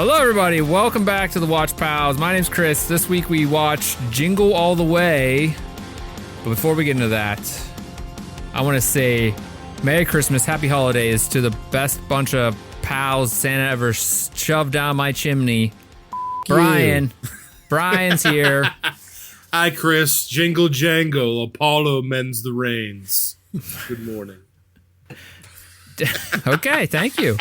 Hello, everybody. Welcome back to the Watch Pals. My name's Chris. This week we watched Jingle All the Way. But before we get into that, I want to say Merry Christmas, Happy Holidays to the best bunch of pals Santa ever shoved down my chimney. Brian. Brian's here. Hi, Chris. Jingle jangle. Apollo mends the reins. Good morning. Okay, thank you.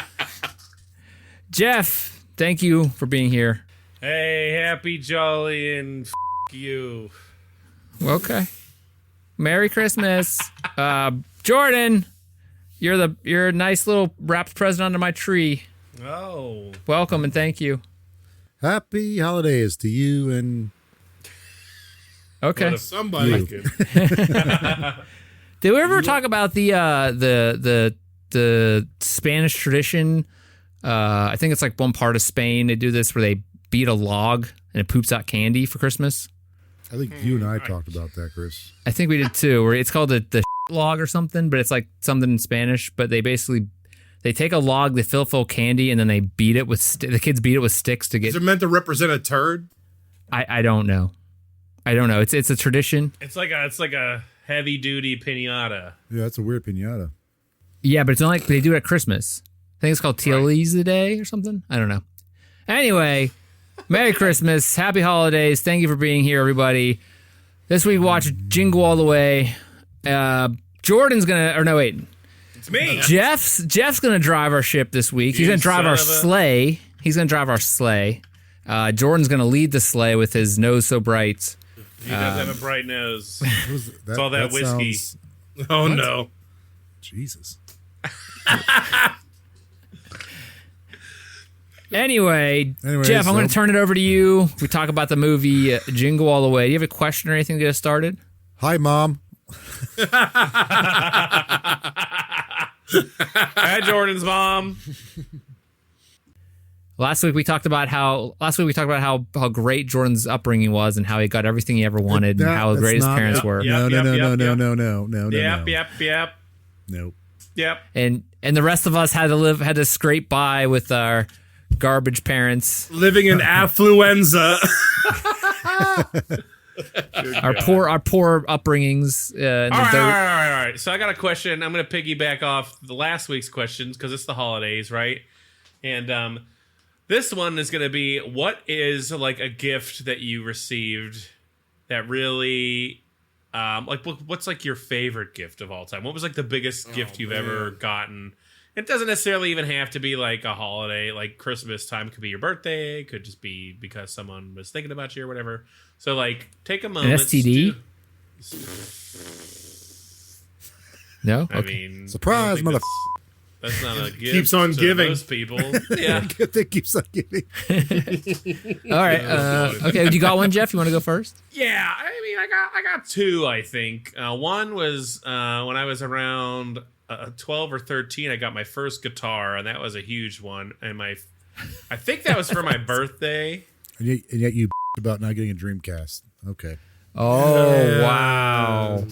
Jeff, thank you for being here. Hey, happy, jolly, and you. Okay. Merry Christmas. Jordan, you're a nice little wrapped present under my tree. Oh. Welcome and thank you. Happy holidays to you and Okay. Somebody. Did we ever talk about the Spanish tradition? I think it's like one part of Spain. They do this where they beat a log and it poops out candy for Christmas. I think you and I talked about that, Chris. I think we did too. Where it's called the log or something, but it's like something in Spanish. But they take a log, they fill full of candy, and then they beat it with the kids beat it with sticks to get. Is it meant to represent a turd? I don't know. I don't know. It's a tradition. It's like a heavy duty piñata. Yeah, that's a weird piñata. Yeah, but it's not like they do it at Christmas. I think it's called Tealiza Day or something. I don't know. Anyway, Merry Christmas, Happy Holidays. Thank you for being here, everybody. This week, watch Jingle All the Way. Jordan's gonna, or no, wait. It's me. Jeff's gonna drive our ship this week. He's gonna drive our sleigh. He's gonna drive our sleigh. Jordan's gonna lead the sleigh with his nose so bright. He does have a bright nose. It's all that whiskey. Oh, no. Jesus. Anyway, Jeff, I'm going to turn it over to you. We talk about the movie Jingle All the Way. Do you have a question or anything to get us started? Hi, Mom. Hi, Jordan's mom. Last week we talked about how great Jordan's upbringing was and how he got everything he ever wanted and how great his parents were. No. Yep. Nope. Yep. And the rest of us had to scrape by with our garbage parents. Living in affluenza. Our poor upbringings. All right. So I got a question. I'm going to piggyback off the last week's questions because it's the holidays, right? And this one is going to be, what is like a gift that you received that really, what's like your favorite gift of all time? What was like the biggest gift you've ever gotten? It doesn't necessarily even have to be like a holiday, like Christmas time. It could be your birthday. It could just be because someone was thinking about you or whatever. So like, take a moment. An STD? No? I Okay. mean, Surprise, mother. That's not a gift. Keeps on to giving. Most people. Yeah. That keeps on giving. All right. Okay. You got one, Jeff? You want to go first? Yeah. I mean, I got two, I think. One was when I was around 12 or 13, I got my first guitar, and that was a huge one. And I think that was for my birthday. And yet you about not getting a Dreamcast. Okay. Oh, wow.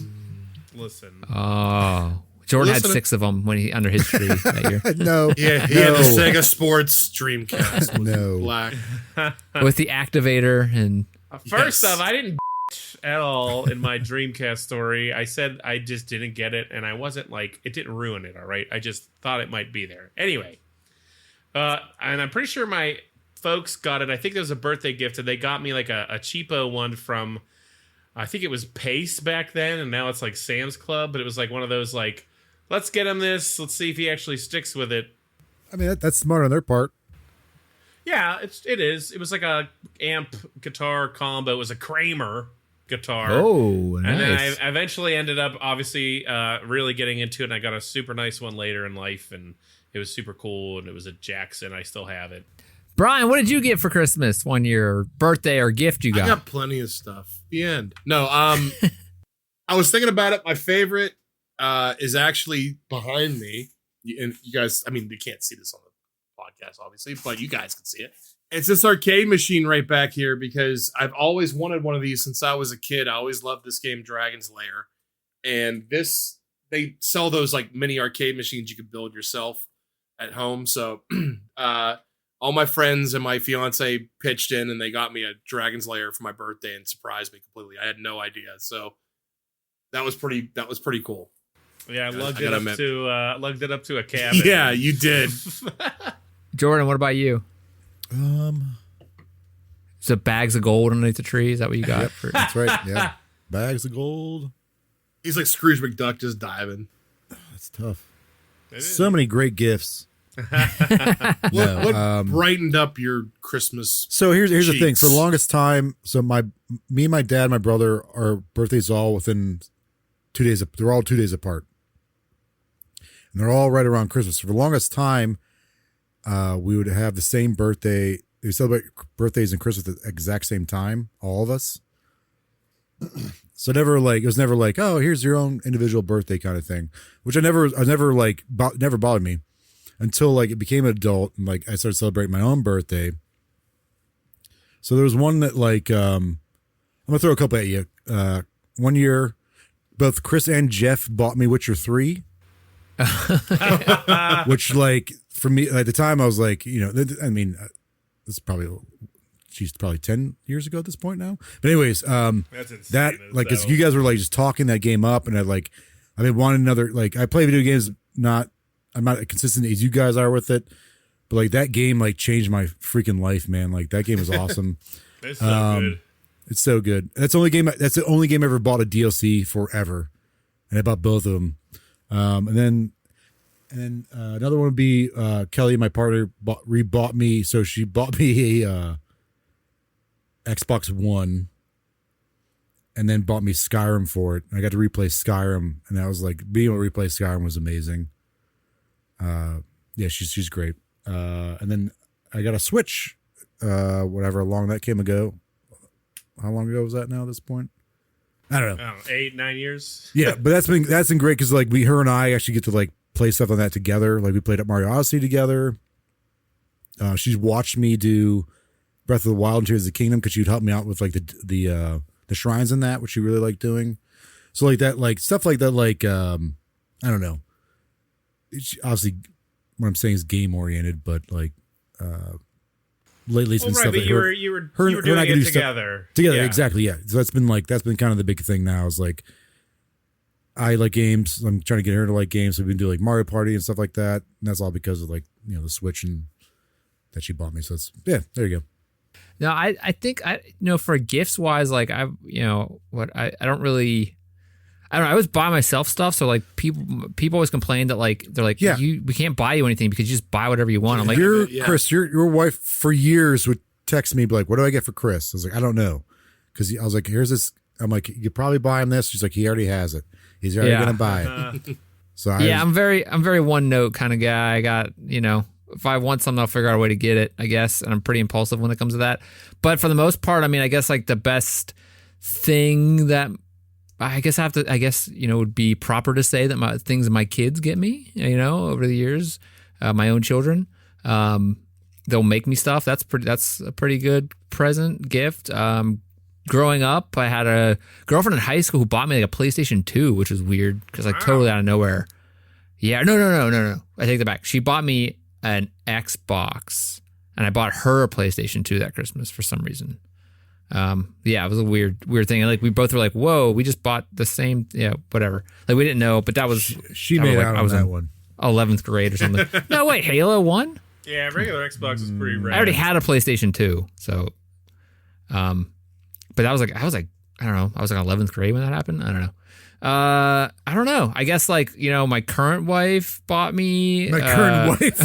Listen. Oh. Jordan had 6 of them when under his tree that year. No. Yeah, he had the Sega Sports Dreamcast. No. Black. With the activator and... First off, I didn't at all in my Dreamcast story. I said I just didn't get it, and I wasn't like, it didn't ruin it, all right? I just thought it might be there. Anyway. And I'm pretty sure my folks got it. I think it was a birthday gift, and they got me like a cheapo one from, I think it was Pace back then, and now it's like Sam's Club, but it was like one of those like, let's get him this. Let's see if he actually sticks with it. I mean, that's smart on their part. Yeah, it is. It was like a amp guitar combo. It was a Kramer guitar. Oh, nice. And then I eventually ended up, obviously, really getting into it, and I got a super nice one later in life, and it was super cool, and it was a Jackson. I still have it. Brian, what did you get for Christmas one year, or birthday, or gift you got? I got plenty of stuff. The end. No, I was thinking about it. My favorite is actually behind me. And you guys, I mean, you can't see this on the podcast, obviously, but you guys can see it. It's this arcade machine right back here because I've always wanted one of these since I was a kid. I always loved this game, Dragon's Lair. And they sell those like mini arcade machines you can build yourself at home. So all my friends and my fiance pitched in, and they got me a Dragon's Lair for my birthday and surprised me completely. I had no idea, so that was pretty cool. Yeah, I lugged it up to a cabin. Yeah, you did. Jordan, what about you? So bags of gold underneath the tree. Is that what you got? That's right. Yeah, bags of gold. He's like Scrooge McDuck just diving. That's tough. So many great gifts. What brightened up your Christmas? So here's the thing. cheeks? For the longest time, so me and my dad, my brother, our birthdays all within 2 days. They're all 2 days apart, and they're all right around Christmas. For the longest time, we would have the same birthday. We celebrate birthdays and Christmas at the exact same time, all of us. So it was never like, oh, here's your own individual birthday kind of thing, which never bothered me until like it became an adult and like I started celebrating my own birthday. So there was one that like, I'm gonna throw a couple at you. One year, both Chris and Jeff bought me Witcher 3, which like for me at the time I was like, I mean, it's probably 10 years ago at this point now. But anyways, That's insane. that like because you guys were like just talking that game up, and I've been wanting another. Like I play video games, I'm not as consistent as you guys are with it, but like that game like changed my freaking life, man. Like that game was awesome. It's so good. It's so good. That's the only game I ever bought a DLC for ever, and I bought both of them. And then another one would be Kelly, my partner, rebought me. So she bought me a Xbox One, and then bought me Skyrim for it. I got to replay Skyrim, and that was like being able to replay Skyrim was amazing. Yeah, she's great. And then I got a Switch, whatever long that came ago. How long ago was that now at this point? I don't know. 8-9 years. Yeah, but that's been great because like her and I actually get to like play stuff on that together. Like we played at Mario Odyssey together. She's watched me do Breath of the Wild and Tears of the Kingdom because she'd help me out with like the shrines in that, which she really liked doing. So like that, like stuff like that, like I don't know. Obviously, what I'm saying is game oriented, but like lately it's been stuff but like you were doing it together. Together, Yeah. exactly, yeah. So that's been kind of the big thing now. Is like I like games. I'm trying to get her to like games. So we've been doing like Mario Party and stuff like that. And that's all because of like the Switch and that she bought me. So it's there you go. No, I think for gifts wise, like I don't really. I don't know. I always buy myself stuff, so like people always complain that like they're like, we can't buy you anything because you just buy whatever you want. I'm like, Chris, your wife for years would text me be like, what do I get for Chris? I was like, I don't know, because I was like, here's this. I'm like, you could probably buy him this. She's like, he already has it. He's already gonna buy it. So I'm very one note kind of guy. I got if I want something, I'll figure out a way to get it, I guess, and I'm pretty impulsive when it comes to that. But for the most part, I mean, I guess like the best thing that. I guess would be proper to say that things my kids get me, over the years, my own children, they'll make me stuff. That's a pretty good present gift. Growing up, I had a girlfriend in high school who bought me like a PlayStation 2, which was weird because like totally out of nowhere. Yeah, no. I take that back. She bought me an Xbox, and I bought her a PlayStation 2 that Christmas for some reason. It was a weird thing. And like we both were like, whoa, we just bought the same, whatever. Like we didn't know, but that was she made out on that one. 11th grade or something. No, wait, Halo 1? Yeah, regular Xbox was pretty rare. I already had a PlayStation 2, so but I was like, I don't know, I was like 11th grade when that happened. I don't know. I don't know. I guess like, my current wife bought me current wife.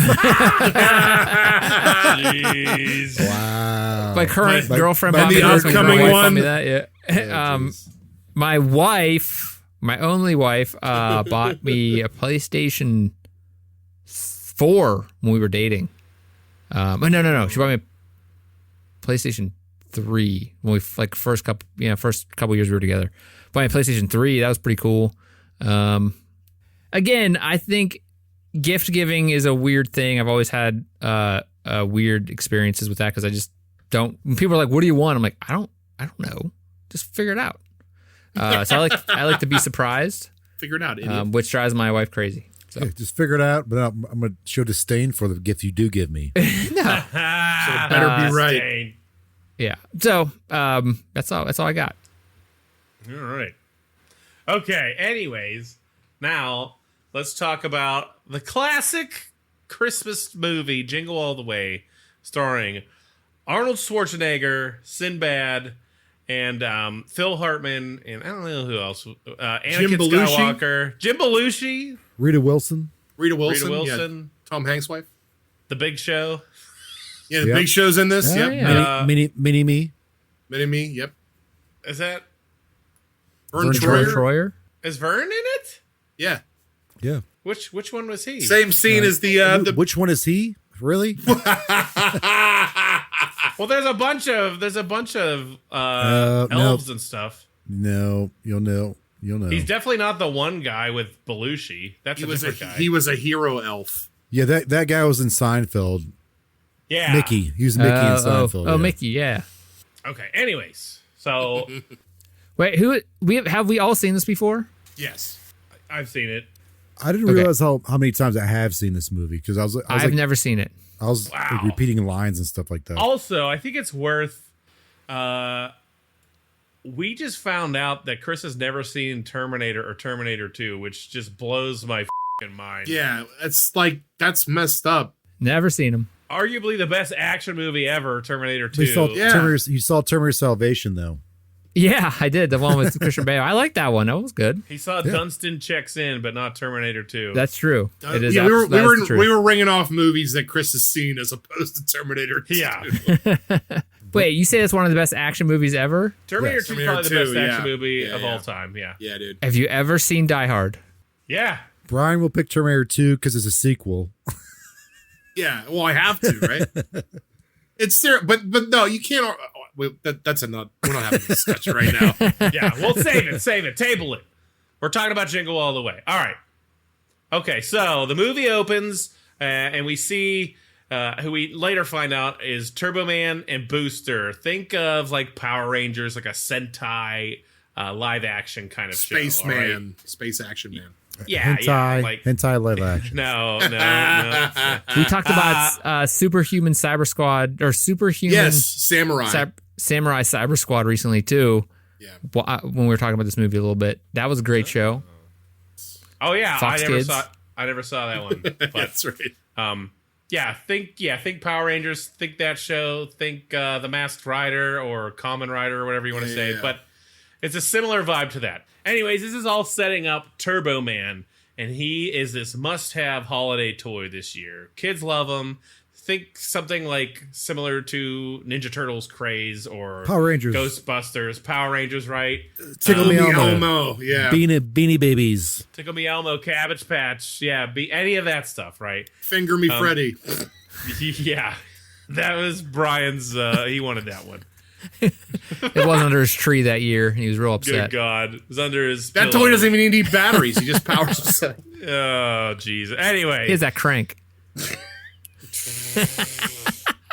Jeez. Wow. My current girlfriend bought me the this. upcoming My wife one. bought me that. Yeah. My wife, my only wife, bought me a PlayStation 4 when we were dating. No. She bought me a PlayStation 3 when we first couple years we were together. Bought me a PlayStation 3. That was pretty cool. Again, I think gift giving is a weird thing. I've always had weird experiences with that because I just don't. When people are like, "What do you want?" I'm like, I don't know. Just figure it out. So I like to be surprised. Figure it out, idiot. Which drives my wife crazy. Yeah, just figure it out, but I'm going to show disdain for the gift you do give me. So it better be right. Dang. Yeah. So that's all I got. All right. Okay. Anyways, now let's talk about the classic Christmas movie, Jingle All the Way, starring Arnold Schwarzenegger, Sinbad, and Phil Hartman, and I don't know who else. Anakin Skywalker, Jim Belushi, Rita Wilson. Yeah. Tom Hanks' wife. The Big Show. Yeah, the Big Show's in this. Yep. Yeah. Mini me. Mini-Me. Yep. Is that Vern Troyer. Troyer. is Vern in it? Yeah. Yeah. Which one was he? Same scene as the Which one is he? Really? Well, there's a bunch of elves and stuff. No, you'll know. He's definitely not the one guy with Belushi. That's a different guy. He was a hero elf. Yeah, that guy was in Seinfeld. Yeah. Mickey. He was Mickey in Seinfeld. Oh, Mickey, yeah. Okay. Anyways, so Wait, have we all seen this before? Yes. I've seen it. I didn't realize how many times I have seen this movie because I've never seen it. I was like, repeating lines and stuff like that. Also, I think it's worth. We just found out that Chris has never seen Terminator or Terminator 2, which just blows my mind. Yeah, that's messed up. Never seen him. Arguably the best action movie ever, Terminator 2. You saw Terminator Salvation though. Yeah, I did. The one with Christian Bale. I like that one. That was good. He saw Dunstan Checks In, but not Terminator 2. That's true. It is. Yeah, That's true. we were ringing off movies that Chris has seen as opposed to Terminator 2. Yeah. Wait, you say it's one of the best action movies ever? Terminator 2 is probably the best action movie of all time. Yeah. Yeah, dude. Have you ever seen Die Hard? Yeah. Brian will pick Terminator 2 because it's a sequel. Yeah, well, I have to, right? It's there, but no, you can't. That's enough. We're not having a discussion right now. Yeah, we'll save it, table it. We're talking about Jingle All the Way. All right. Okay, so the movie opens, and we see who we later find out is Turbo Man and Booster. Think of like Power Rangers, like a Sentai live action kind of Spaceman, Space Action Man. Yeah, hentai live action. No. We talked about Superhuman Cyber Squad or Superhuman. Yes, Samurai. Samurai Cyber Squad recently too. Yeah. When we were talking about this movie a little bit, that was a great show. Oh yeah, Fox Kids. I never saw that one. But, That's right. Think Power Rangers. Think that show. Think The Masked Rider or Kamen Rider or whatever you want to say. Yeah. But it's a similar vibe to that. Anyways, this is all setting up Turbo Man, and he is this must-have holiday toy this year. Kids love him. Think something like similar to Ninja Turtles craze or Power Rangers, Ghostbusters, Power Rangers, right? Tickle Me Elmo, yeah, Beanie Babies, Tickle Me Elmo, Cabbage Patch, yeah, any of that stuff, right? Finger Me Freddy. Yeah, that was Brian's. He wanted that one. It wasn't under his tree that year. He was real upset. Good God, it was under his. That pillow. toy doesn't even need batteries. He just powers himself. Oh, jeez. Anyway, He has that crank.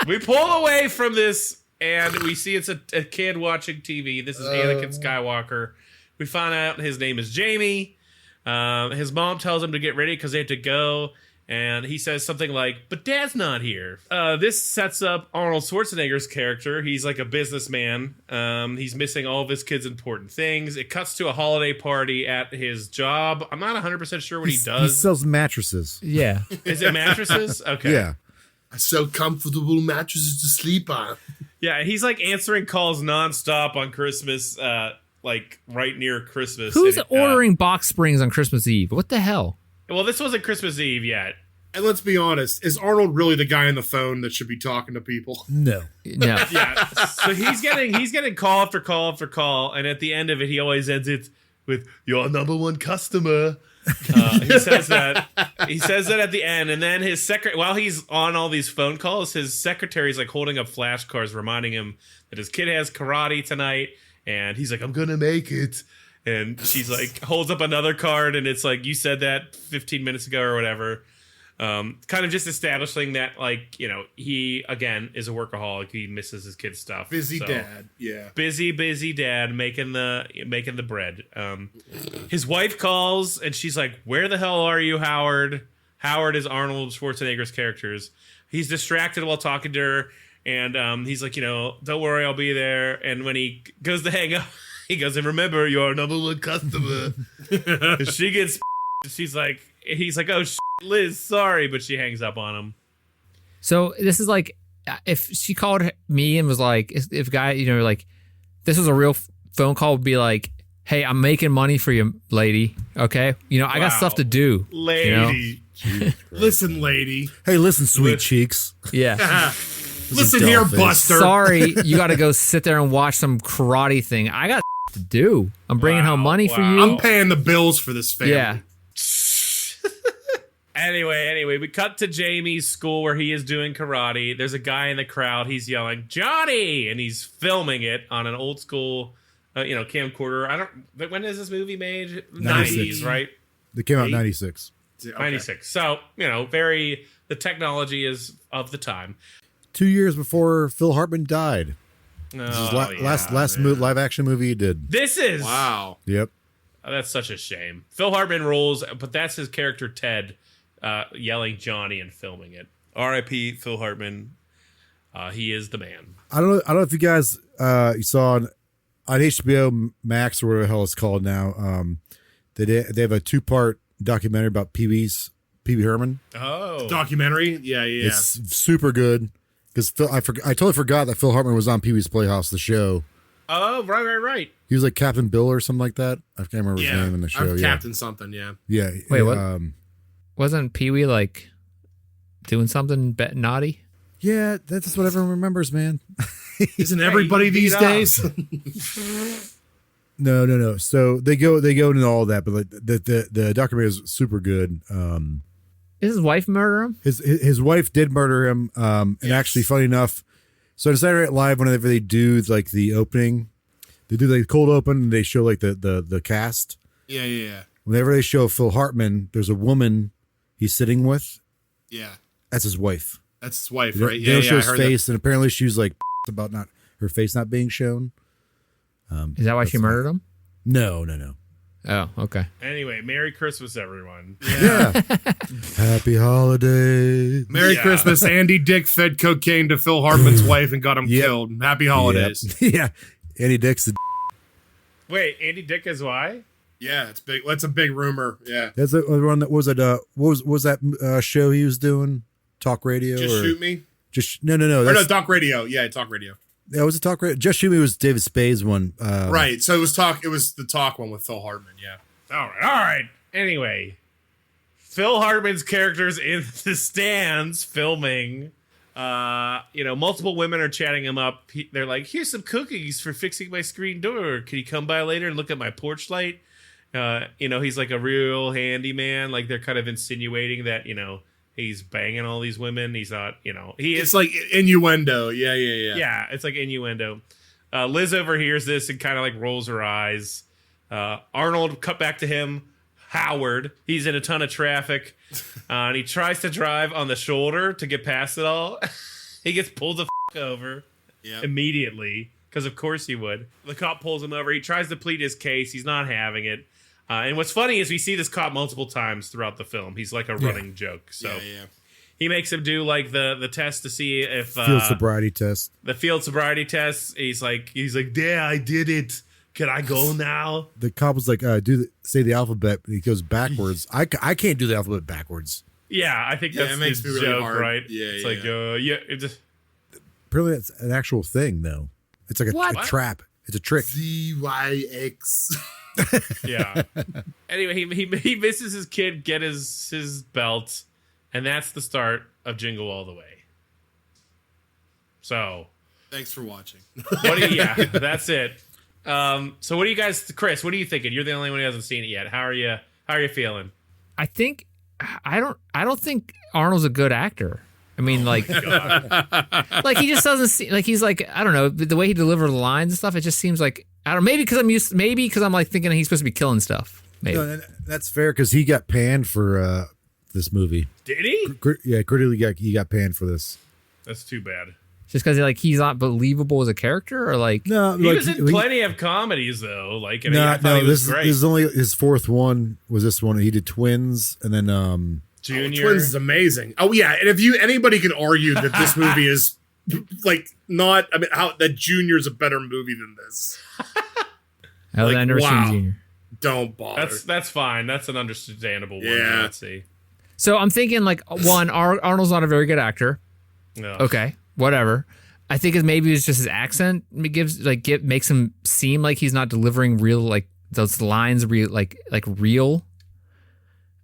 we pull away from this and we see it's a kid watching TV. This is Anakin Skywalker. We find out his name is Jamie. His mom tells him to get ready because they have to go. And he says something like, but Dad's not here. This sets up Arnold Schwarzenegger's character. He's like a businessman. He's missing all of his kids' important things. It cuts to a holiday party at his job. I'm not 100% sure what he does. He sells mattresses. Yeah. Is it mattresses? Okay. Yeah. I sell comfortable mattresses to sleep on. Yeah, he's like answering calls nonstop on Christmas, like right near Christmas. Who's And, ordering box springs on Christmas Eve? What the hell? Well, this wasn't Christmas Eve yet. And let's be honest, is Arnold really the guy on the phone that should be talking to people? No. No. Yeah. So he's getting call after call after call, and at the end of it, he always ends it with "your number one customer." He says that. He says that at the end, and then his while he's on all these phone calls, his secretary's like holding up flashcards, reminding him that his kid has karate tonight, and he's like, "I'm gonna make it." And she's like, holds up another card, and it's like, "You said that 15 minutes ago or whatever." Kind of just establishing that, like, you know, he, again, is a workaholic. He misses his kid's stuff. Busy dad. Yeah. Busy dad making the bread. His wife calls and she's like, "Where the hell are you, Howard?" Howard is Arnold Schwarzenegger's characters. He's distracted while talking to her, and he's like, you know, "Don't worry, I'll be there." And when he goes to hang up, he goes, "And remember, you're our number one customer." And she gets, he's like, "Oh, Liz, sorry," but she hangs up on him. So this is like, if she called me and was like, if guy, you know, like, this was a real phone call, would be like, "Hey, I'm making money for you, lady. Okay, you know, I got stuff to do, lady. You know? Listen, lady. Hey, listen, sweet cheeks. Yeah. Listen here, Buster. Sorry, you got to go sit there and watch some karate thing. I got to do. I'm bringing home money for you. I'm paying the bills for this family. Yeah. Anyway, we cut to Jamie's school where he is doing karate. There's a guy in the crowd. He's yelling, "Johnny!" And he's filming it on an old school, camcorder. When is this movie made? 90s, right? They came out in 96. Okay. 96. So, you know, the technology is of the time. 2 years before Phil Hartman died. This is last live action movie he did. This is Wow. Yep. That's such a shame. Phil Hartman rules, but that's his character Ted, yelling Johnny and filming it. R.I.P. Phil Hartman. He is the man. I don't know if you guys you saw on HBO Max or whatever the hell it's called now. They have a 2-part documentary about Pee Wee Herman. Oh, Documentary? Yeah. It's super good because I totally forgot that Phil Hartman was on Pee Wee's Playhouse, the show. Oh, right. He was like Captain Bill or something like that. I can't remember his name in the show. Captain something. Yeah. Yeah. Wait, what? Wasn't Pee Wee like doing something naughty? Yeah, that's what everyone remembers, man. Isn't everybody these days? No. So they go into all that, but like the documentary is super good. Did his wife murder him? His wife did murder him. And actually, funny enough, so on Saturday Night Live, whenever they do like the opening, they do like cold open and they show like the cast. Yeah. Whenever they show Phil Hartman, there's a woman he's sitting with. Yeah. That's his wife. That's his wife, They right? don't show I his heard face, and apparently she was like about her face not being shown. Is that why she murdered him? No. Oh, okay. Anyway, Merry Christmas, everyone. Yeah. Happy holidays. Merry Christmas. Andy Dick fed cocaine to Phil Hartman's wife and got him killed. Happy holidays. Yep. Yeah. Andy Dick's Wait, Andy Dick is why? Yeah, it's big. That's a big rumor. Yeah. that's the one that was it. What was that show he was doing? Talk radio? Just Shoot Me? No. Talk radio. Yeah, Talk radio. That was a Talk radio. Just Shoot Me was David Spade's one. Right. So it was the Talk one with Phil Hartman. Yeah. All right. Anyway, Phil Hartman's character's in the stands filming. Multiple women are chatting him up. They're like, "Here's some cookies for fixing my screen door. Can you come by later and look at my porch light?" He's like a real handyman. Like they're kind of insinuating that, he's banging all these women. He's not, It's like innuendo. Yeah. Yeah, it's like innuendo. Liz overhears this and kind of like rolls her eyes. Arnold, cut back to him. Howard, he's in a ton of traffic, and he tries to drive on the shoulder to get past it all. He gets pulled the over immediately, because of course he would. The cop pulls him over. He tries to plead his case. He's not having it. And what's funny is we see this cop multiple times throughout the film. He's like a running joke. So he makes him do like the test to see if field sobriety test. The field sobriety test. He's like, "Yeah, I did it. Can I go now?" The cop was like, say the alphabet. He goes backwards. I can't do the alphabet backwards. Yeah, I think that's it makes his me really joke, hard. right? Yeah, it's yeah. like, it just... Apparently, it's an actual thing, though. It's like a trap. It's a trick. ZYX. Yeah. Anyway, he misses his kid get his belt, and that's the start of Jingle All the Way. So, thanks for watching. That's it. So what do you guys, Chris, what are you thinking? You're the only one who hasn't seen it yet. How are you feeling? I don't think Arnold's a good actor. I mean, like he just doesn't seem like he's like, I don't know, the way he delivers the lines and stuff. It just seems like, I don't know, maybe because I'm like thinking he's supposed to be killing stuff. Maybe. No, that's fair because he got panned for this movie. Did he? Yeah, critically, he got panned for this. That's too bad. Just because he's not believable as a character, or like No, He was in plenty of comedies though. Like, I mean, I thought he was great. This is only his fourth one. Was this one? He did Twins, and then Junior. Twins is amazing. Oh yeah, and if anybody can argue that this movie is like not, I mean, how that Junior is a better movie than this. I've never seen Junior. Don't bother. That's fine. That's an understandable one. Yeah. Let's see. So I'm thinking like one, Arnold's not a very good actor. No. Okay, whatever. I think maybe it's just his accent makes him seem like he's not delivering real, like those lines real, like real.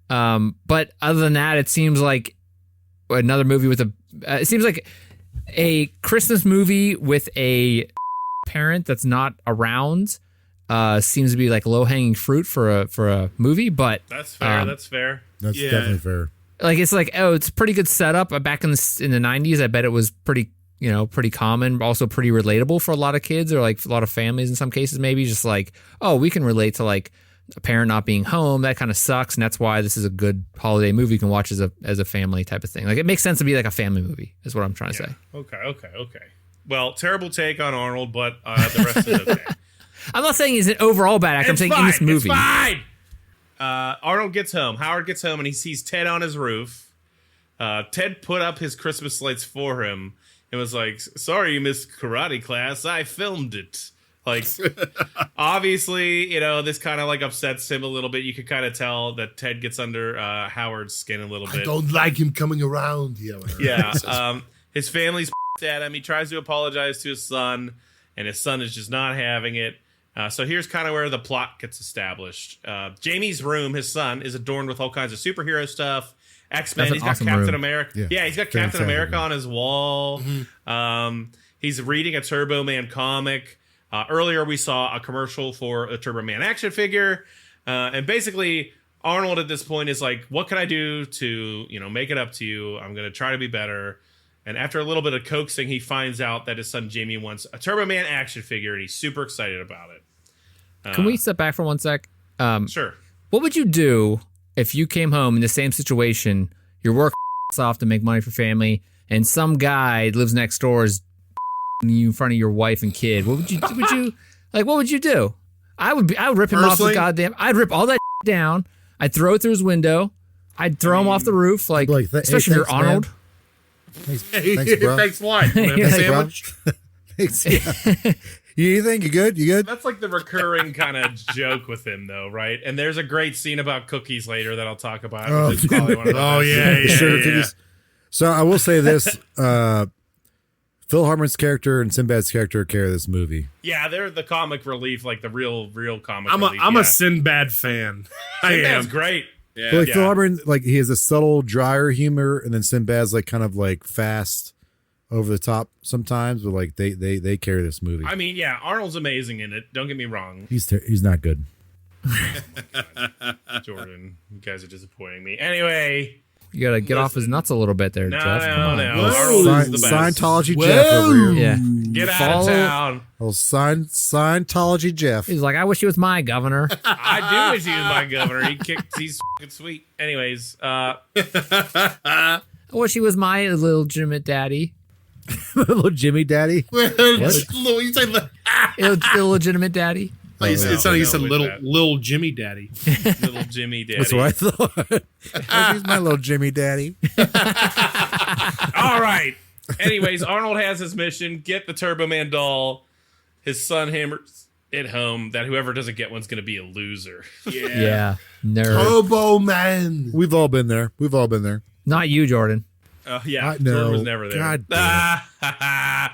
But other than that, it seems like another movie with it seems like a Christmas movie with a parent that's not around. Seems to be like low hanging fruit for a movie, but That's fair. That's fair. that's definitely fair. Like it's like, oh, it's pretty good setup. Back in the 90s, I bet it was pretty common, also pretty relatable for a lot of kids or like a lot of families in some cases. Maybe just like, oh, we can relate to like a parent not being home. That kind of sucks, and that's why this is a good holiday movie you can watch as a family type of thing. Like it makes sense to be like a family movie, is what I'm trying to say. Okay. Well, terrible take on Arnold, but the rest is okay. I'm not saying he's an overall bad actor. I'm saying in this movie. It's fine. Arnold gets home. Howard gets home and he sees Ted on his roof. Ted put up his Christmas lights for him and was like, "Sorry you missed karate class. I filmed it." Like, obviously, this kind of like upsets him a little bit. You could kind of tell that Ted gets under Howard's skin a little bit. I don't like him coming around here. Yeah. His family's at him. He tries to apologize to his son, and his son is just not having it. So here's kind of where the plot gets established. Jamie's room, his son, is adorned with all kinds of superhero stuff. X-Men. He's got awesome Captain room. America. Yeah, he's got Captain America on his wall. Mm-hmm. He's reading a Turbo Man comic. Earlier, we saw a commercial for a Turbo Man action figure. And basically, Arnold at this point is like, what can I do to make it up to you? I'm going to try to be better. And after a little bit of coaxing, he finds out that his son Jamie wants a Turbo Man action figure, and he's super excited about it. Can we step back for 1 sec? Sure. What would you do if you came home in the same situation? You're working off to make money for family, and some guy lives next door is you in front of your wife and kid. What would you what would you do? I would rip him off the goddamn. I'd rip all that down. I'd throw it through his window. I'd throw him off the roof, especially if you're Arnold. Thanks, bro. Thanks, what? Thanks, bro. Thanks. Yeah. You think you good? You good? That's like the recurring kind of joke with him, though, right? And there's a great scene about cookies later that I'll talk about. Yeah. So I will say this: Phil Hartman's character and Sinbad's character carry this movie. Yeah, they're the comic relief, like the real comic relief. I'm a Sinbad fan. Sinbad's great. Yeah. But Phil Hartman, he has a subtle, drier humor, and then Sinbad's kind of fast, over the top sometimes. But they carry this movie. I mean, yeah, Arnold's amazing in it. Don't get me wrong. He's not good. Jordan, you guys are disappointing me. Anyway, you gotta get off his nuts a little bit there, Jeff. Come on. Arnold is the best. Scientology Jeff over here. Yeah, get out of town. Oh, Scientology Jeff. He's like, I wish he was my governor. I do wish he was my governor. He's fucking sweet. Anyways, I wish he was my legitimate daddy. Little Jimmy Daddy. You say Illegitimate daddy. he said little Jimmy Daddy. Little Jimmy Daddy. That's what I thought. He's my little Jimmy Daddy. All right. Anyways, Arnold has his mission: get the Turbo Man doll. His son hammers it home that whoever doesn't get one's going to be a loser. Yeah. Nerd. Turbo Man. We've all been there. Not you, Jordan. Yeah, no. Jordan was never there. God damn.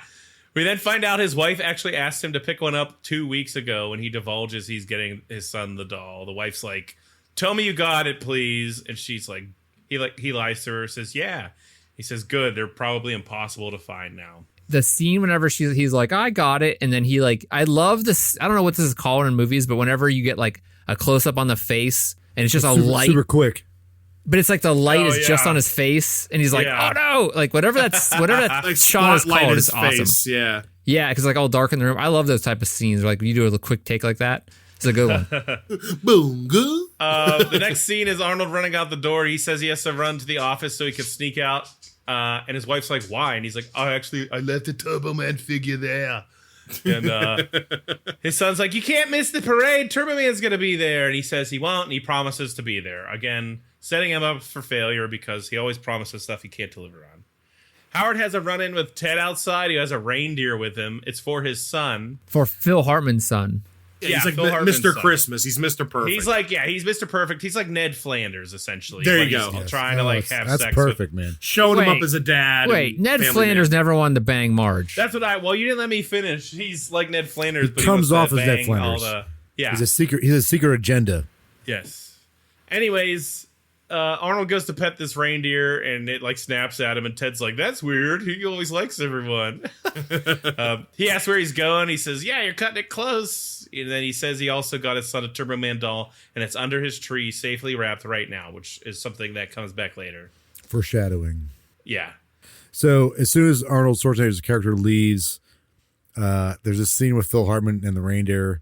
We then find out his wife actually asked him to pick one up 2 weeks ago when he divulges he's getting his son the doll. The wife's like, "Tell me you got it, please." And she's like, he lies to her, says, "Yeah." He says, "Good, they're probably impossible to find now." The scene whenever he's like, "I got it," and then I love this. I don't know what this is called in movies, but whenever you get a close up on the face and it's just a light, super quick. But it's the light is just on his face, and he's like, "Oh no!" Whatever that shot is called is awesome. Yeah, yeah, because all dark in the room. I love those type of scenes. When you do a quick take like that. It's a good one. Boom, good. The next scene is Arnold running out the door. He says he has to run to the office so he can sneak out. And his wife's like, why? And he's like, I left the Turbo Man figure there. And his son's like, you can't miss the parade. Turbo Man's going to be there. And he says he won't, and he promises to be there. Again, setting him up for failure because he always promises stuff he can't deliver on. Howard has a run-in with Ted outside. He has a reindeer with him. It's for his son. For Phil Hartman's son. Yeah, he's like Phil Hartman's Mr. son. Christmas. He's Mr. Perfect. He's like, he's Mr. Perfect. He's like Ned Flanders, essentially. There Like, you go. he's trying to like have that's sex perfect, with. man. showing him Wait. up as a dad. Wait, and Ned family Flanders man. never wanted to bang Marge. That's what well, you didn't let me finish. He's like Ned Flanders, He but comes he wants off to as Ned bang Flanders. all the, yeah. He has a secret agenda. Yes. Anyways, Arnold goes to pet this reindeer, and it like snaps at him, and Ted's like, "That's weird. He always likes everyone." He asks where he's going. He says, "Yeah, you're cutting it close." And then he says he also got his son a Turbo Man doll, and it's under his tree, safely wrapped right now, which is something that comes back later. Foreshadowing. Yeah. So as soon as Arnold Schwarzenegger's character leaves, there's a scene with Phil Hartman and the reindeer.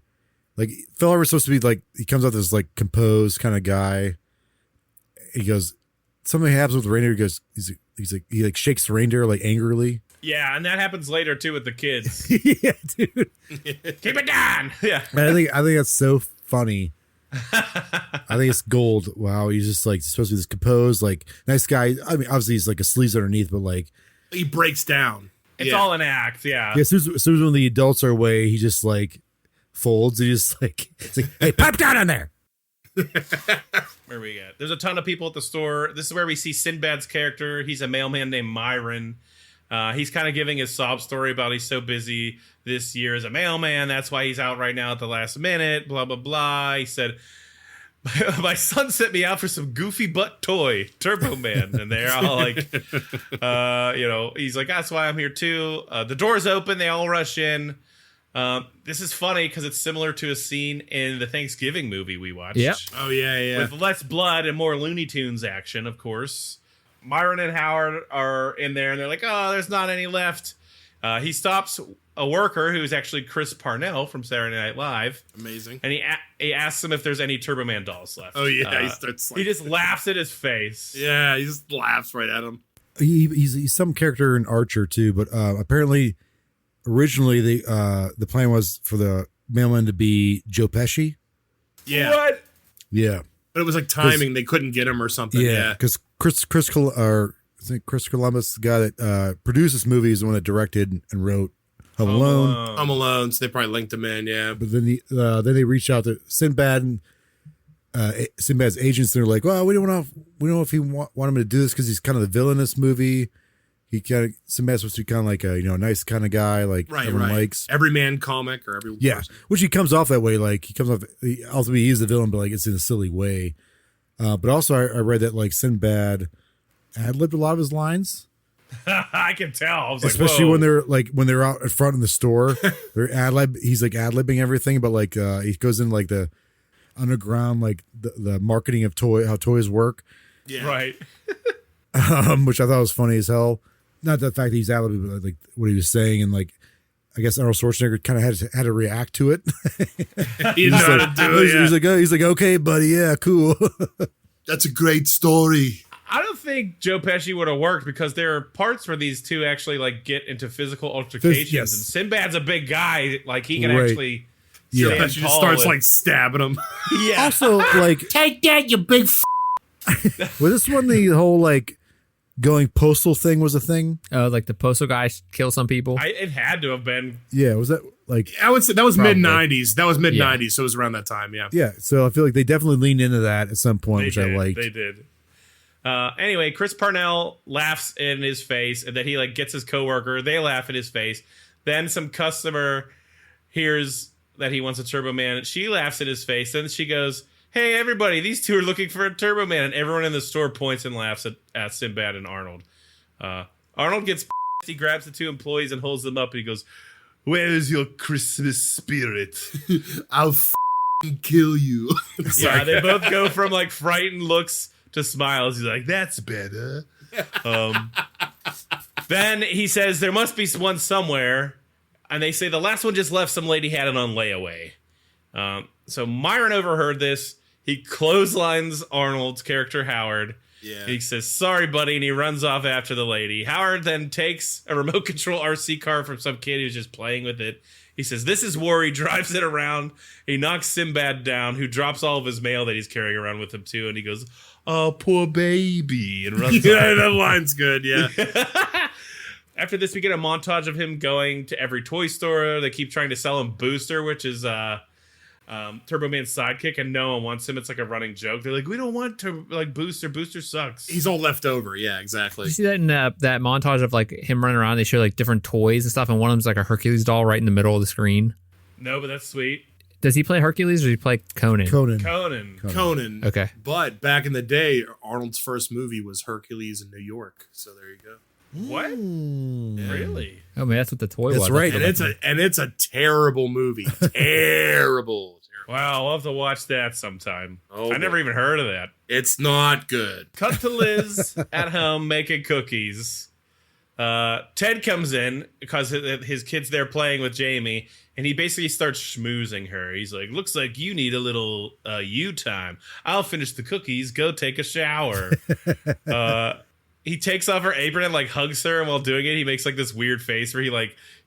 Like Phil Hartman's supposed to be like, he comes out this like composed kind of guy. He goes, something happens with the reindeer. He goes, he like shakes the reindeer like angrily. Yeah, and that happens later too with the kids. Yeah, dude. Keep it down. Yeah. And I think that's so funny. I think it's gold. Wow, he's just like supposed to be this composed, like nice guy. I mean, obviously he's like a sleaze underneath, but like He breaks down. It's all an act. Yeah. as soon as when the adults are away, he just like folds. He just like, it's like, hey, pipe down in there. Where we at? There's a ton of people at the store. This is where we see Sinbad's character. He's a mailman named Myron. He's kind of giving his sob story about he's so busy this year as a mailman. That's why he's out right now at the last minute. Blah, blah, blah. He said, my son sent me out for some goofy butt toy, Turbo Man. And they're all like, he's like, that's why I'm here too. The door's open. They all rush in. This is funny because it's similar to a scene in the Thanksgiving movie we watched. Yep. Oh, yeah. With less blood and more Looney Tunes action, of course. Myron and Howard are in there, and they're like, oh, there's not any left. He stops a worker who's actually Chris Parnell from Saturday Night Live. Amazing. And he asks him if there's any Turbo Man dolls left. Oh, yeah. He starts like, he just laughs at his face. yeah, he just laughs right at him. He's some character in Archer too, but apparently originally the plan was for the mailman to be Joe Pesci. Yeah. What? Yeah. But it was like timing. They couldn't get him or something. Yeah. Because Chris Columbus, the guy that produced this movie, is the one that directed and wrote Home Alone. I'm alone, so they probably linked him in, yeah. But then they reached out to Sinbad and Sinbad's agents. And they're like, well, we don't know if he want him to do this because he's kind of the villain in this movie. Sinbad's supposed to be kind of like a nice kind of guy, like everyone likes. Every man comic or every person. Which he comes off that way. Like he comes off. Ultimately, he's the villain, but like it's in a silly way. But also, I read that like Sinbad ad-libbed a lot of his lines. I can tell. I was Especially like, when they're out in front in the store, they're he's like ad-libbing everything, but like he goes in like the underground, like the marketing of how toys work. Yeah. Right. Which I thought was funny as hell. Not the fact that he's ad-libbing, but like what he was saying, and like I guess Arnold Schwarzenegger kind of had to react to it. He didn't know how to do it. He's like, okay, buddy, yeah, cool. That's a great story. I don't think Joe Pesci would have worked because there are parts where these two actually like get into physical altercations. Yes. And Sinbad's a big guy, like he can Right. actually. Yeah. stand Pesci just tall starts and- like stabbing him. Yeah. Also, like, Take that, you big was this when the whole like going postal thing was a thing? Oh, like the postal guys kill some people. It had to have been. Yeah, was that like? I would say that was Probably. mid-90s. That was mid-90s, so it was around that time, yeah. Yeah, so I feel like they definitely leaned into that at some point, which I liked. They did. Anyway, Chris Parnell laughs in his face, and then he like gets his coworker. They laugh in his face. Then some customer hears that he wants a Turbo Man. She laughs in his face. Then she goes, "Hey, everybody! These two are looking for a Turbo Man." And everyone in the store points and laughs at Sinbad and Arnold. Arnold gets pissed. He grabs the two employees and holds them up. And he goes, "Where is your Christmas spirit?" I'll kill you. Yeah, they both go from like frightened looks to smiles. He's like, "That's better." Then he says there must be one somewhere, and they say the last one just left. Some lady had it on layaway. So Myron overheard this. He clotheslines Arnold's character, Howard. Yeah. He says, sorry, buddy, and he runs off after the lady. Howard then takes a remote control RC car from some kid who's just playing with it. He says, this is war. He drives it around. He knocks Sinbad down, who drops all of his mail that he's carrying around with him, too. And he goes, oh, poor baby, and runs Yeah, off. that line's good, yeah. After this, we get a montage of him going to every toy store. They keep trying to sell him Booster, which is Turbo Man's sidekick, and no one wants him. It's like a running joke. They're like, we don't want to Booster. Booster sucks. He's all left over. Yeah, exactly. You see that in that montage of like him running around? They show like different toys and stuff, and one of them's like a Hercules doll right in the middle of the screen. No, but that's sweet. Does he play Hercules or does he play Conan? Conan. Okay. But back in the day, Arnold's first movie was Hercules in New York. So there you go. What? Yeah. Really? Oh man, that's what the toy That's was. right. And it's a terrible movie. Terrible. Wow, I'll have to watch that sometime. Oh, I never even heard of that. It's not good. Cut to Liz at home making cookies. Ted comes in because his kid's there playing with Jamie, and he basically starts schmoozing her. He's like, looks like you need a little you time. I'll finish the cookies. Go take a shower. He takes off her apron and like hugs her, and while doing it, he makes like this weird face where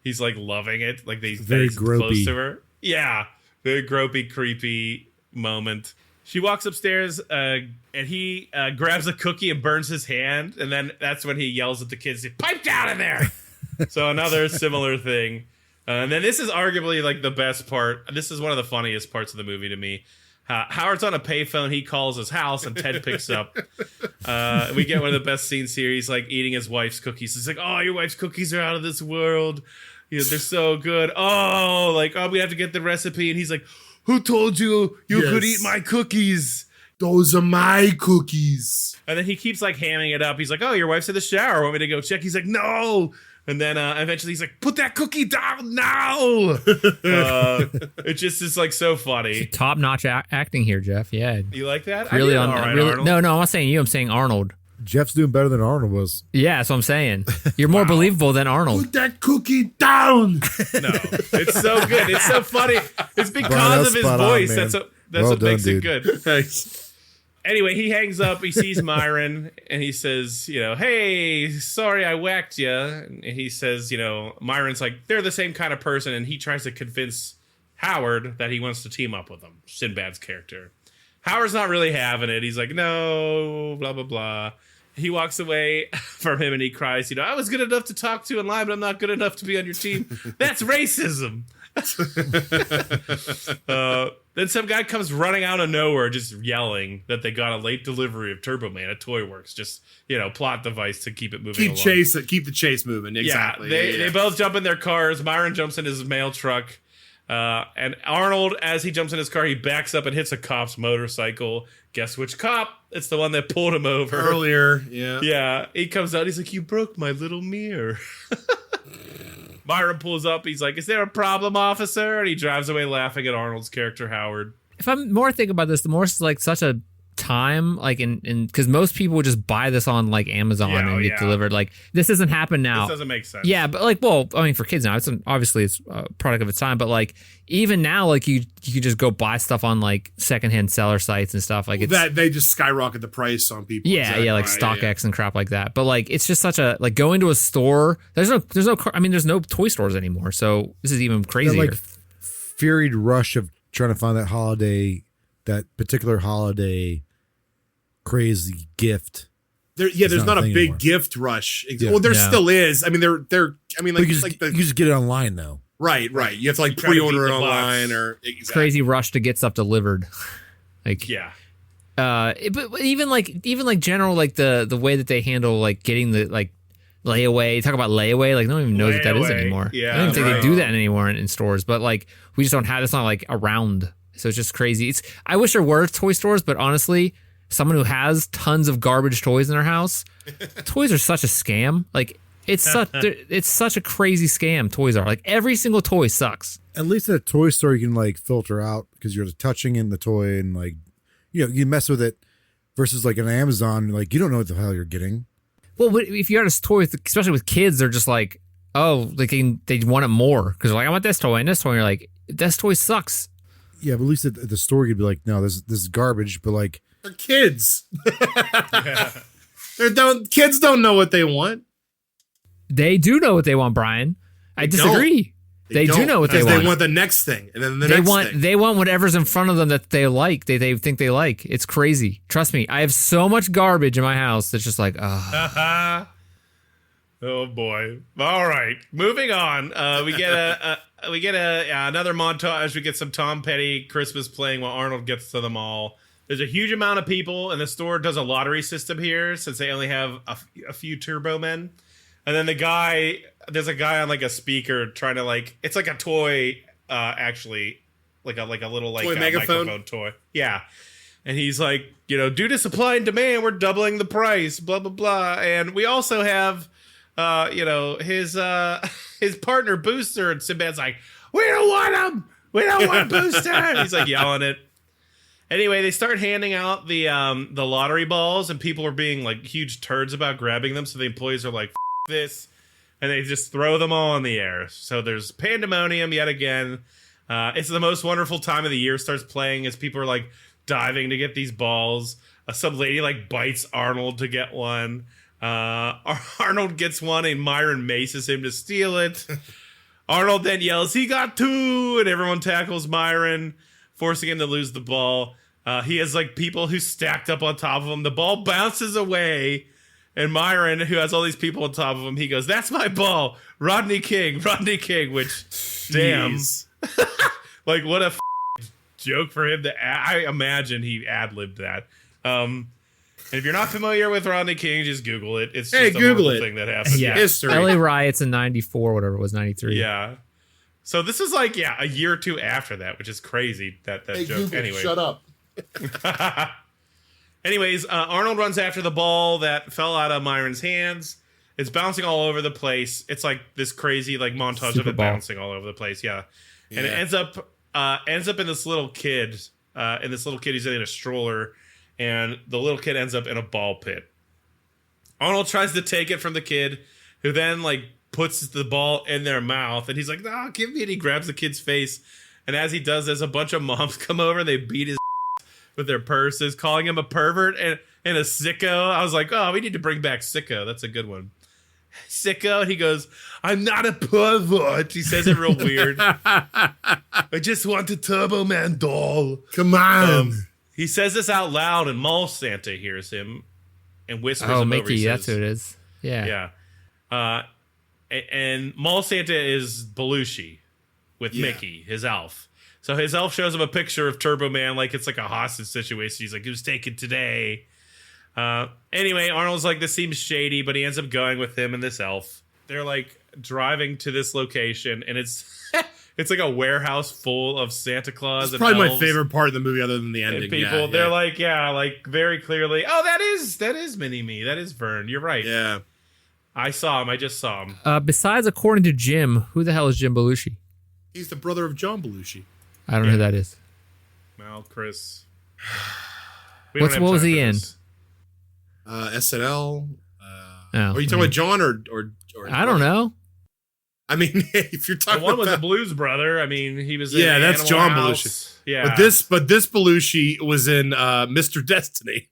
he's like loving it, like he's very close gropey to her. Yeah, very gropey, creepy moment. She walks upstairs, and he grabs a cookie and burns his hand, and then that's when he yells at the kids, "Pipe down in there!" So another similar thing. And then this is arguably like the best part. This is one of the funniest parts of the movie to me. Howard's on a payphone. He calls his house, and Ted picks up. We get one of the best scenes here. He's like eating his wife's cookies. He's like, "Oh, your wife's cookies are out of this world. You know, they're so good. Oh, we have to get the recipe." And he's like, "Who told you could eat my cookies? Those are my cookies." And then he keeps like hamming it up. He's like, "Oh, your wife's in the shower. Want me to go check?" He's like, "No." And then eventually he's like, "Put that cookie down now." It just is like so funny. Top-notch acting here, Jeff. Yeah. You like that? Really I on. did all right, Really, Arnold. no, I'm not saying you. I'm saying Arnold. Jeff's doing better than Arnold was. Yeah, that's what I'm saying. You're more believable than Arnold. Put that cookie down. No, it's so good. It's so funny. It's because Brian, of his spot on, voice. man. That's Well what done, makes dude. it good. Thanks. Anyway, he hangs up. He sees Myron, and he says, "Hey, sorry I whacked you." And he says, Myron's like, they're the same kind of person, and he tries to convince Howard that he wants to team up with him, Sinbad's character. Howard's not really having it. He's like, no, blah, blah, blah. He walks away from him, and he cries, "I was good enough to talk to in line, but I'm not good enough to be on your team. That's racism." Then some guy comes running out of nowhere just yelling that they got a late delivery of Turbo Man at Toy Works. Just, plot device to keep it moving along. Keep the chase moving. Exactly. Yeah, they both jump in their cars. Myron jumps in his mail truck. And Arnold, as he jumps in his car, he backs up and hits a cop's motorcycle. Guess which cop? It's the one that pulled him over. Earlier, yeah. Yeah, he comes out. He's like, "You broke my little mirror." Myron pulls up. He's like, "Is there a problem, officer?" And he drives away laughing at Arnold's character, Howard. If I'm more thinking about this, the more it's like such a time, like in because most people would just buy this on like Amazon and get delivered. Like this doesn't happen now. This doesn't make sense. Yeah, but for kids now, it's obviously it's a product of its time. But like even now, like you could just go buy stuff on like secondhand seller sites and stuff. Like that they just skyrocket the price on people. Yeah, exactly. yeah, like StockX and crap like that. But like it's just such a like going to a store. There's no toy stores anymore. So this is even crazier. That, furied rush of trying to find that particular holiday crazy gift. There's not a big anymore. Gift rush. Yeah. Well, there still is. I mean, you just get it online though. Right. You have to like Try to pre-order beat it the online box. or exactly. Crazy rush to get stuff delivered. Like Yeah. But even like general like the way that they handle like getting the like layaway. Talk about layaway. Like no one even knows what that is Layaway. anymore. Yeah, I don't even think right. they do that anymore in stores. But like we just don't have. It's not like around. So it's just crazy. I wish there were toy stores, but honestly, someone who has tons of garbage toys in their house, toys are such a scam. Like it's such a crazy scam. Toys are like every single toy sucks. At least at a toy store, you can like filter out because you're touching in the toy and like you mess with it versus like an Amazon. Like you don't know what the hell you're getting. Well, if you're at a toy, especially with kids, they're just like, oh, they want it more because they're like, I want this toy and this toy. And you're like, this toy sucks. Yeah, but at least at the store you'd be like, no, this is garbage. But like, They're kids. Kids don't know what they want. They do know what they want, Brian. I disagree. They do know what they want. They want the next thing, and then next thing. They want whatever's in front of them that they like. They think they like. It's crazy. Trust me. I have so much garbage in my house that's just like, oh boy. All right, moving on. We get another montage. We get some Tom Petty Christmas playing while Arnold gets to the mall. There's a huge amount of people, and the store does a lottery system here since they only have a few Turbo Men. And then there's a guy on like a speaker trying to like, it's like a toy, actually, like a little like toy microphone toy. Yeah. And he's like, due to supply and demand, we're doubling the price, blah, blah, blah. And we also have, his partner Booster, and Sinbad's like, we don't want him. We don't want Booster. And he's like yelling it. Anyway, they start handing out the lottery balls, and people are being like huge turds about grabbing them. So the employees are like, F this, and they just throw them all in the air. So there's pandemonium yet again. It's the most wonderful time of the year starts playing as people are like diving to get these balls. Some lady like bites Arnold to get one. Arnold gets one, and Myron maces him to steal it. Arnold then yells, "He got two!" and everyone tackles Myron, forcing him to lose the ball. He has like people who stacked up on top of him. The ball bounces away, and Myron, who has all these people on top of him, he goes, "That's my ball, Rodney King," which, damn, like what a joke for him to. I imagine he ad-libbed that. And if you're not familiar with Rodney King, just Google it. It's just a horrible thing that happened. Yeah, history. LA riots in '94, whatever it was, '93. Yeah. So this is like, a year or two after that, which is crazy, that joke. Google, anyway. Shut up. Anyways, Arnold runs after the ball that fell out of Myron's hands. It's bouncing all over the place. It's like this crazy like montage of it bouncing all over the place. Yeah. And it ends up in this little kid. He's in a stroller, and the little kid ends up in a ball pit. Arnold tries to take it from the kid, who then like puts the ball in their mouth, and he's like, "No, give me it." He grabs the kid's face, and as he does this, a bunch of moms come over and they beat his with their purses, calling him a pervert and a sicko. I was like, oh, we need to bring back sicko. That's a good one. Sicko. And he goes, "I'm not a pervert." He says it real weird. "I just want a Turbo Man doll. Come on." He says this out loud, and Mall Santa hears him and whispers him Mickey, over. He that's says, who it is. Yeah. Yeah. And Mall Santa is Belushi with Mickey, his elf. So his elf shows him a picture of Turbo Man like it's like a hostage situation. He's like, "It was taken today." Anyway, Arnold's like, this seems shady, but he ends up going with him and this elf. They're like driving to this location, and it's it's like a warehouse full of Santa Claus. It's probably my favorite part of the movie, other than the ending. And people, they're like, very clearly, "Oh, that is Mini-Me. That is Vern. You're right." Yeah. I saw him. I just saw him. Besides, according to Jim, who the hell is Jim Belushi? He's the brother of John Belushi. I don't know who that is. Well, Chris. What was he in? SNL. Are you talking about John or I don't know. I mean, if you're talking the one about with the Blues Brother, I mean, he was in that's Animal John House. Belushi. Yeah. But this Belushi was in Mr. Destiny.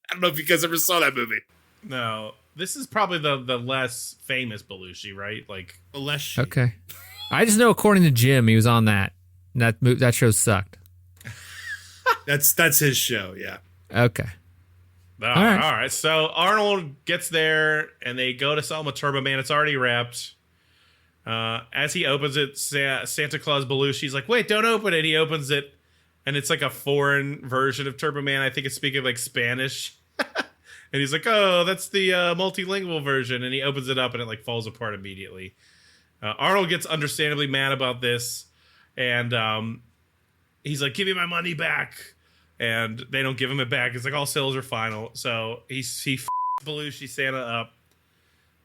I don't know if you guys ever saw that movie. No. This is probably the less famous Belushi, right? Like Belushi. Okay. I just know according to Jim, he was on that. That show sucked. That's his show, yeah. Okay. All right. So Arnold gets there, and they go to sell him a Turbo Man. It's already wrapped. As he opens it, Santa Claus Belushi's like, "Wait, don't open it." He opens it, and it's like a foreign version of Turbo Man. I think it's speaking like Spanish. And he's like, "Oh, that's the multilingual version." And he opens it up, and it like falls apart immediately. Arnold gets understandably mad about this, and he's like, "Give me my money back." And they don't give him it back. It's like all sales are final. So he Belushi Santa up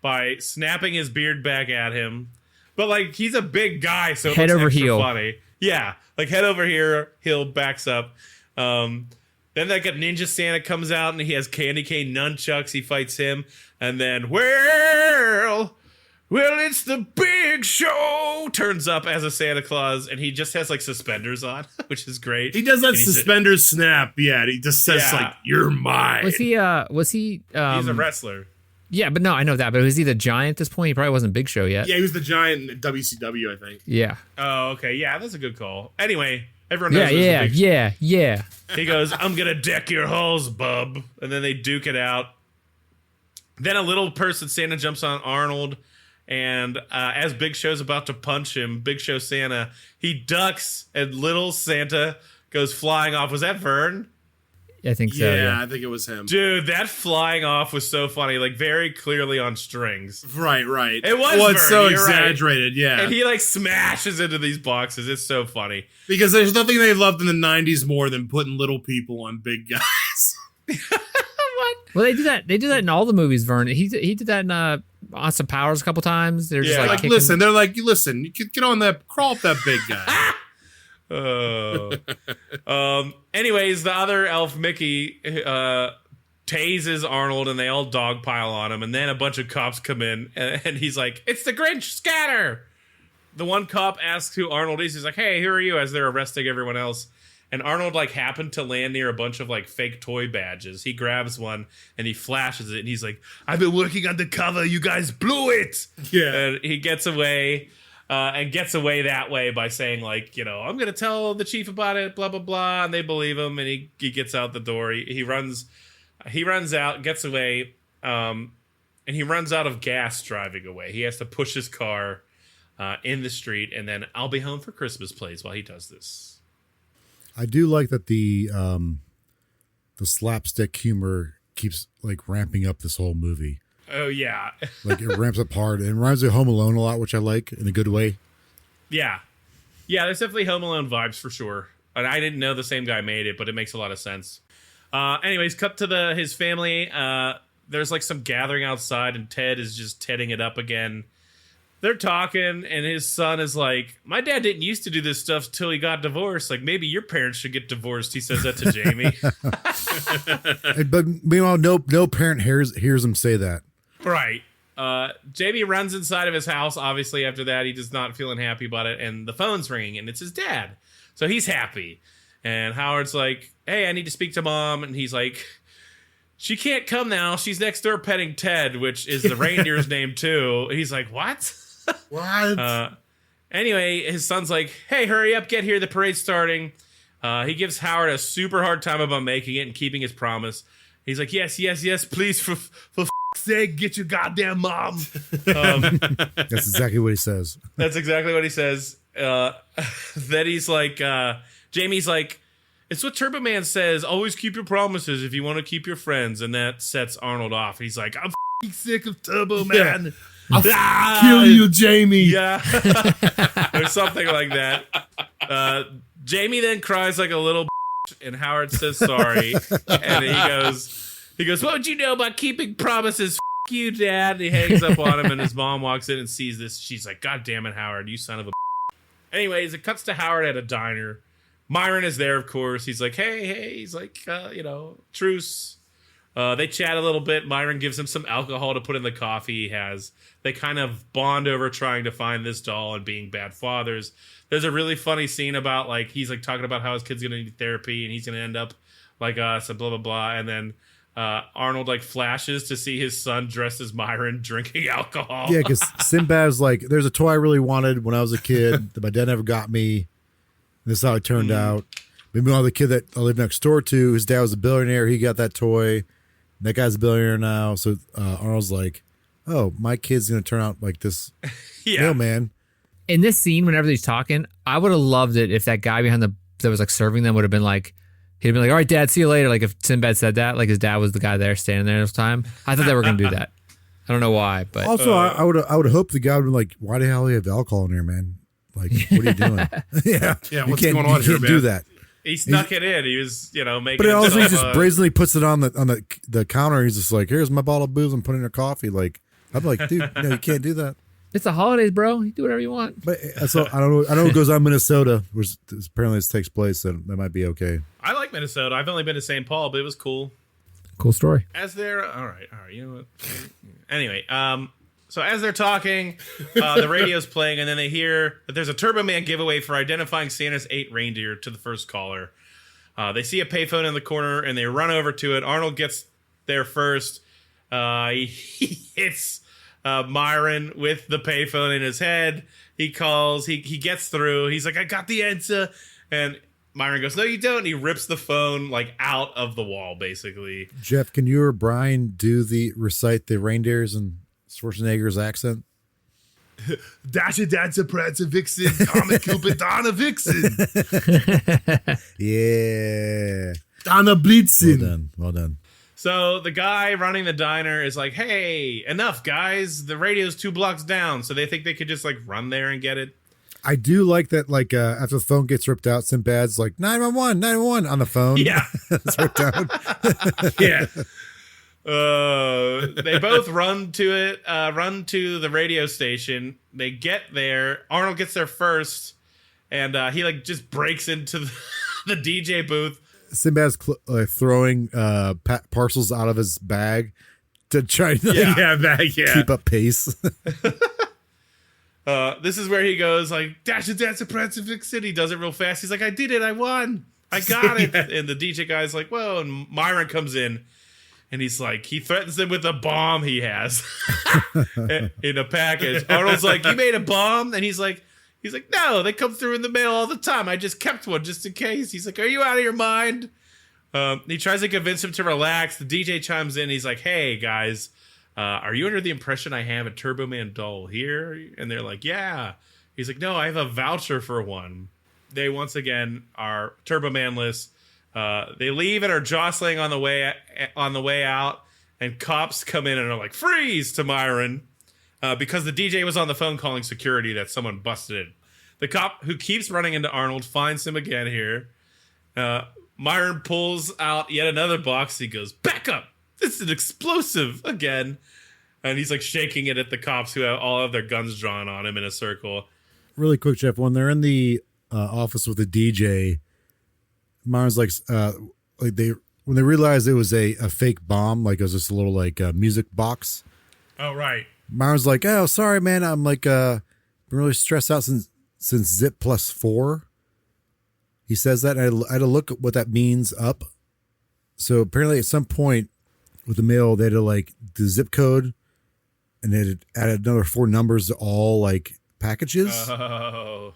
by snapping his beard back at him. But like he's a big guy, so it head looks over extra heel. Funny. Yeah, like head over here, heel backs up. Then like a ninja Santa comes out, and he has candy cane nunchucks. He fights him, and then well, well, it's the big show, turns up as a Santa Claus, and he just has like suspenders on, which is great. He does that And he's suspenders snap. Yeah, he just says Yeah. like, "You're mine." Was he? he's a wrestler. Yeah, but no, I know that. But was he the Giant at this point? He probably wasn't Big Show yet. Yeah, he was the Giant in WCW, I think. Yeah. Oh, okay. Yeah, that's a good call. Anyway, everyone knows Yeah. there's a big Yeah. He goes, I'm going to deck your halls, bub. And then they duke it out. Then a little person, Santa, jumps on Arnold. And as Big Show's about to punch him, Big Show Santa, he ducks and little Santa goes flying off. Was that Vern? I think so. Yeah, Yeah. I think it was him. Dude, that flying off was so funny. Like, very clearly on strings. Right. It was Well, it's Vern, so you're right. exaggerated, yeah. And he, like, smashes into these boxes. It's so funny. Because there's nothing they loved in the 90s more than putting little people on big guys. Well, they do that. They do that in all the movies. Vern. He did that in Austin Powers a couple times. They're just Yeah. like, Like, kicking- listen, they're like, listen, you could get on that, crawl up that big guy. Anyways, the other elf, Mickey, tases Arnold and they all dogpile on him. And then a bunch of cops come in and he's like, it's the Grinch, scatter. The one cop asks who Arnold is. He's like, hey, who are you? As they're arresting everyone else. And Arnold like happened to land near a bunch of like fake toy badges. He grabs one and he flashes it. And he's like, I've been working undercover. You guys blew it. Yeah. And he gets away. And gets away that way by saying, like, you know, I'm going to tell the chief about it, blah, blah, blah. And they believe him. And he gets out the door. He runs out, gets away. And he runs out of gas driving away. He has to push his car in the street. And then I'll be home for Christmas plays while he does this. I do like that the slapstick humor keeps like ramping up this whole movie. Oh, yeah. Like it ramps up hard. It reminds me of Home Alone a lot, which I like in a good way. Yeah. Yeah, there's definitely Home Alone vibes for sure. And I didn't know the same guy made it, but it makes a lot of sense. Anyways, cut to his family. There's like some gathering outside, and Ted is just tedding it up again. They're talking, and his son is like, my dad didn't used to do this stuff till he got divorced. Like, maybe your parents should get divorced. He says that to Jamie. But meanwhile, no parent hears him say that. Right. Jamie runs inside of his house. Obviously, after that, he does not feeling happy about it. And the phone's ringing, and it's his dad. So he's happy. And Howard's like, hey, I need to speak to mom. And he's like, she can't come now. She's next door petting Ted, which is the reindeer's name, too. He's like, what? What? Anyway, his son's like, hey, hurry up, get here. The parade's starting. He gives Howard a super hard time about making it and keeping his promise. He's like, yes, please, for sake, get your goddamn mom. That's exactly what he says. That's exactly what he says. Then he's like, Jamie's like, it's what Turbo Man says. Always keep your promises if you want to keep your friends. And that sets Arnold off. He's like, I'm sick of Turbo Man. I'll kill you, Jamie. Yeah. Or something like that. Jamie then cries like a little and Howard says sorry. And he goes, what would you know about keeping promises? You, Dad. And he hangs up on him, and his mom walks in and sees this. She's like, God damn it, Howard, you son of a. Anyways, it cuts to Howard at a diner. Myron is there, of course. He's like, hey. He's like, truce. They chat a little bit. Myron gives him some alcohol to put in the coffee he has. They kind of bond over trying to find this doll and being bad fathers. There's a really funny scene about, like, he's, like, talking about how his kid's going to need therapy and he's going to end up like us and blah, blah, blah. And then Arnold, like, flashes to see his son dressed as Myron drinking alcohol. Yeah, because Sinbad's like, there's a toy I really wanted when I was a kid that my dad never got me. This is how it turned out. Meanwhile, the kid that I lived next door to, his dad was a billionaire. He got that toy. That guy's a billionaire now. So Arnold's like, oh, my kid's going to turn out like this mailman. In this scene, whenever he's talking, I would have loved it if that guy behind that was like serving them would have been like, he'd have been like, all right, Dad, see you later. Like if Sinbad said that, like his dad was the guy there standing there this time. I thought they were going to do that. I don't know why, but Also, I would hope the guy would be like, why the hell do you have alcohol in here, man? Like, what are you doing? Yeah, what's going on here, You can't man? do that. He snuck it in. He was, making But also, he himself, just brazenly puts it on the counter. He's just like, here's my bottle of booze. I'm putting in your coffee. Like, I'm like, dude, no, you can't do that. it's the holidays, bro. You do whatever you want. But so I don't know. I know it goes on Minnesota, which apparently this takes place. So that might be okay. I like Minnesota. I've only been to St. Paul, but it was cool. Cool story. As there, all right. You know what? Anyway, So as they're talking, the radio's playing, and then they hear that there's a Turbo Man giveaway for identifying Santa's 8 reindeer to the first caller. They see a payphone in the corner, and they run over to it. Arnold gets there first. He hits Myron with the payphone in his head. He calls. He gets through. He's like, I got the answer. And Myron goes, no, you don't. And he rips the phone like out of the wall, basically. Jeff, can you or Brian recite the reindeers in Schwarzenegger's accent? Dasher, Dancer, Prancer, Vixen, Comet, Cupid, Donna, Vixen. Yeah. Donna Blitzen. Well done. So the guy running the diner is like, hey, enough, guys. The radio's 2 blocks down. So they think they could just like run there and get it. I do like that, like, after the phone gets ripped out, Sinbad's like, 911, 911 on the phone. Yeah. It's ripped out. Yeah. They both run to the radio station. They get there. Arnold gets there first, and he like just breaks into the DJ booth. Sinbad's throwing parcels out of his bag to try to keep up pace. This is where he goes like, Dasher, Dancer, Prancer, Vixen. He does it real fast. He's like, I did it. I won. I got it. Yeah. And the DJ guy's like, whoa. And Myron comes in. And he's like, he threatens him with a bomb he has in a package. Arnold's like, you made a bomb? And he's like, no, they come through in the mail all the time. I just kept one just in case. He's like, are you out of your mind? He tries to convince him to relax. The DJ chimes in. He's like, hey, guys, are you under the impression I have a Turbo Man doll here? And they're like, yeah. He's like, no, I have a voucher for one. They once again are Turbo Man-less. They leave and are jostling on the way out, and cops come in and are like, freeze to Myron, because the DJ was on the phone calling security that someone busted in. The cop who keeps running into Arnold finds him again here. Myron pulls out yet another box. He goes, back up. This is an explosive again. And he's like shaking it at the cops who have all of their guns drawn on him in a circle. Really quick, Jeff, when they're in the office with the DJ, Myron's like, when they realized it was a fake bomb, like it was just a little like music box. Oh, right. Myron's like, oh, sorry, man. I'm like, been really stressed out since Zip +4. He says that, and I had to look at what that means up. So apparently at some point with the mail, they had to like the zip code, and they had added another 4 numbers to all like packages. Oh.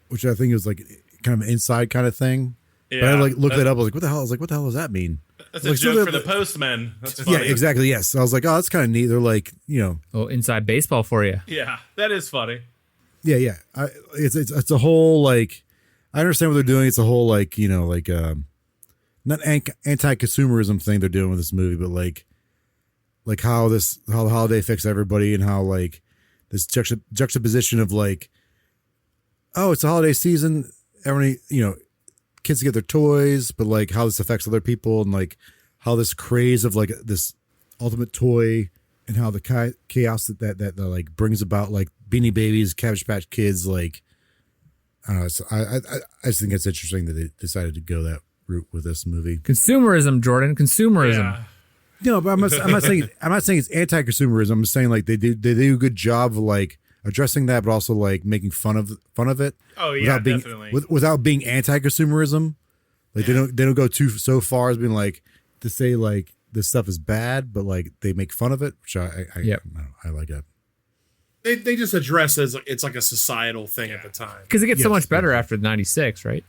Which I think was like kind of an inside kind of thing. Yeah, but I like looked it up. I was like, what the hell? I was like, what the hell does that mean? That's like, a joke for the postman. That's funny. Yeah, exactly. Yes. So I was like, oh, that's kind of neat. They're like, Oh, inside baseball for you. Yeah, that is funny. Yeah. It's a whole like, I understand what they're doing. It's a whole like, not anti-consumerism thing they're doing with this movie, but like how the holiday affects everybody, and how like this juxtaposition of like, oh, it's a holiday season. Everybody, kids get their toys, but like how this affects other people, and like how this craze of like this ultimate toy, and how the chaos that like brings about like Beanie Babies, Cabbage Patch Kids, like I don't know. So I just think it's interesting that they decided to go that route with this movie. Consumerism, Jordan. Consumerism. Yeah. No, but I'm not saying it's anti-consumerism. I'm just saying like they do a good job of like addressing that, but also like making fun of it. Oh yeah, definitely. Without being anti-consumerism. Like they don't go so far as being like to say like this stuff is bad, but like they make fun of it, which I like that. They just address it as it's like a societal thing at the time. Because it gets so much better after 96, right?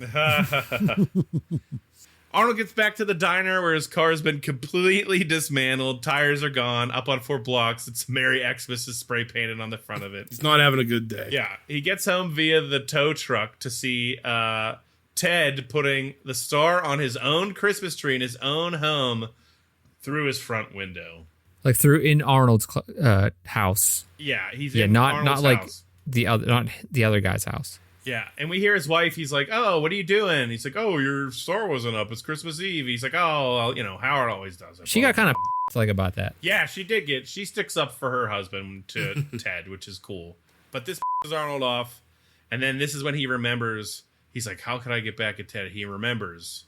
Arnold gets back to the diner where his car has been completely dismantled. Tires are gone. Up on 4 blocks. It's Merry Xmas is spray painted on the front of it. He's not having a good day. Yeah. He gets home via the tow truck to see Ted putting the star on his own Christmas tree in his own home through his front window. Like through in Arnold's house. Yeah, he's in Arnold's not like house. not the other guy's house. Yeah, and we hear his wife. He's like, "Oh, what are you doing?" He's like, "Oh, your star wasn't up. It's Christmas Eve." He's like, "Oh, well, Howard always does it." She got kind of like about that. Yeah, she did she sticks up for her husband to Ted, which is cool. But this is Arnold off, and then this is when he remembers. He's like, "How can I get back at Ted?" He remembers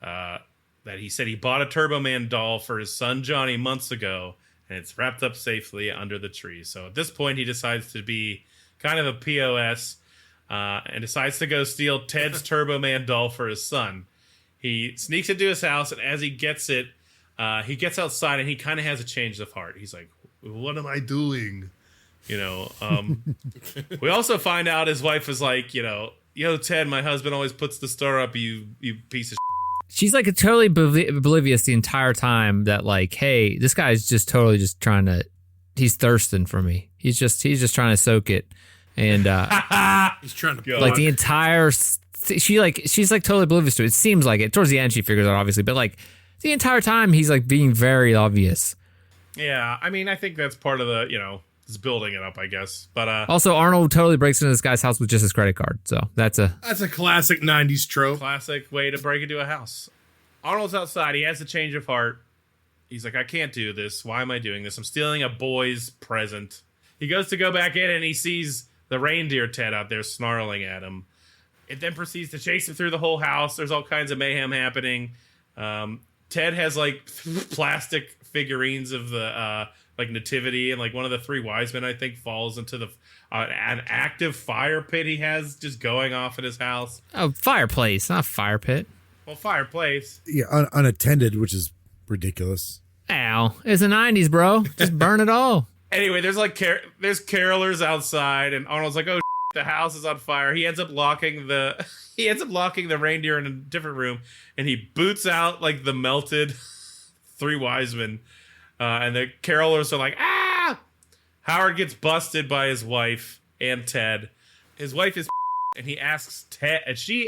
that he said he bought a Turbo Man doll for his son Johnny months ago, and it's wrapped up safely under the tree. So at this point, he decides to be kind of a POS and decides to go steal Ted's Turbo Man doll for his son. He sneaks into his house, and as he gets it, he gets outside, and he kind of has a change of heart. He's like, what am I doing? You know, we also find out his wife is like, you know, yo, Ted, my husband always puts the store up, you piece of shit. She's like totally oblivious the entire time that like, hey, this guy's just totally just trying to, he's thirsting for me. He's just trying to soak it. And he's trying to like the entire, she's like totally oblivious to it. It seems like it. Towards the end, she figures out obviously, but like the entire time he's like being very obvious. Yeah, I mean, I think that's part of the, you know, it's building it up, I guess. But also, Arnold totally breaks into this guy's house with just his credit card. So that's a classic 90s trope. Classic way to break into a house. Arnold's outside. He has a change of heart. He's like, I can't do this. Why am I doing this? I'm stealing a boy's present. He goes to go back in, and he sees the reindeer Ted out there snarling at him. It then proceeds to chase him through the whole house. There's all kinds of mayhem happening. Ted has like plastic figurines of the like nativity, and like one of the three wise men I think falls into the an active fire pit he has just going off in his house. Oh, fireplace, not fire pit. Well, fireplace. Yeah, unattended, which is ridiculous. Ow, it's the 90s, bro. Just burn it all. Anyway, there's like there's carolers outside, and Arnold's like, "Oh, the house is on fire." He ends up locking the reindeer in a different room, and he boots out like the melted three wise men, and the carolers are like, "Ah!" Howard gets busted by his wife and Ted. His wife is, and she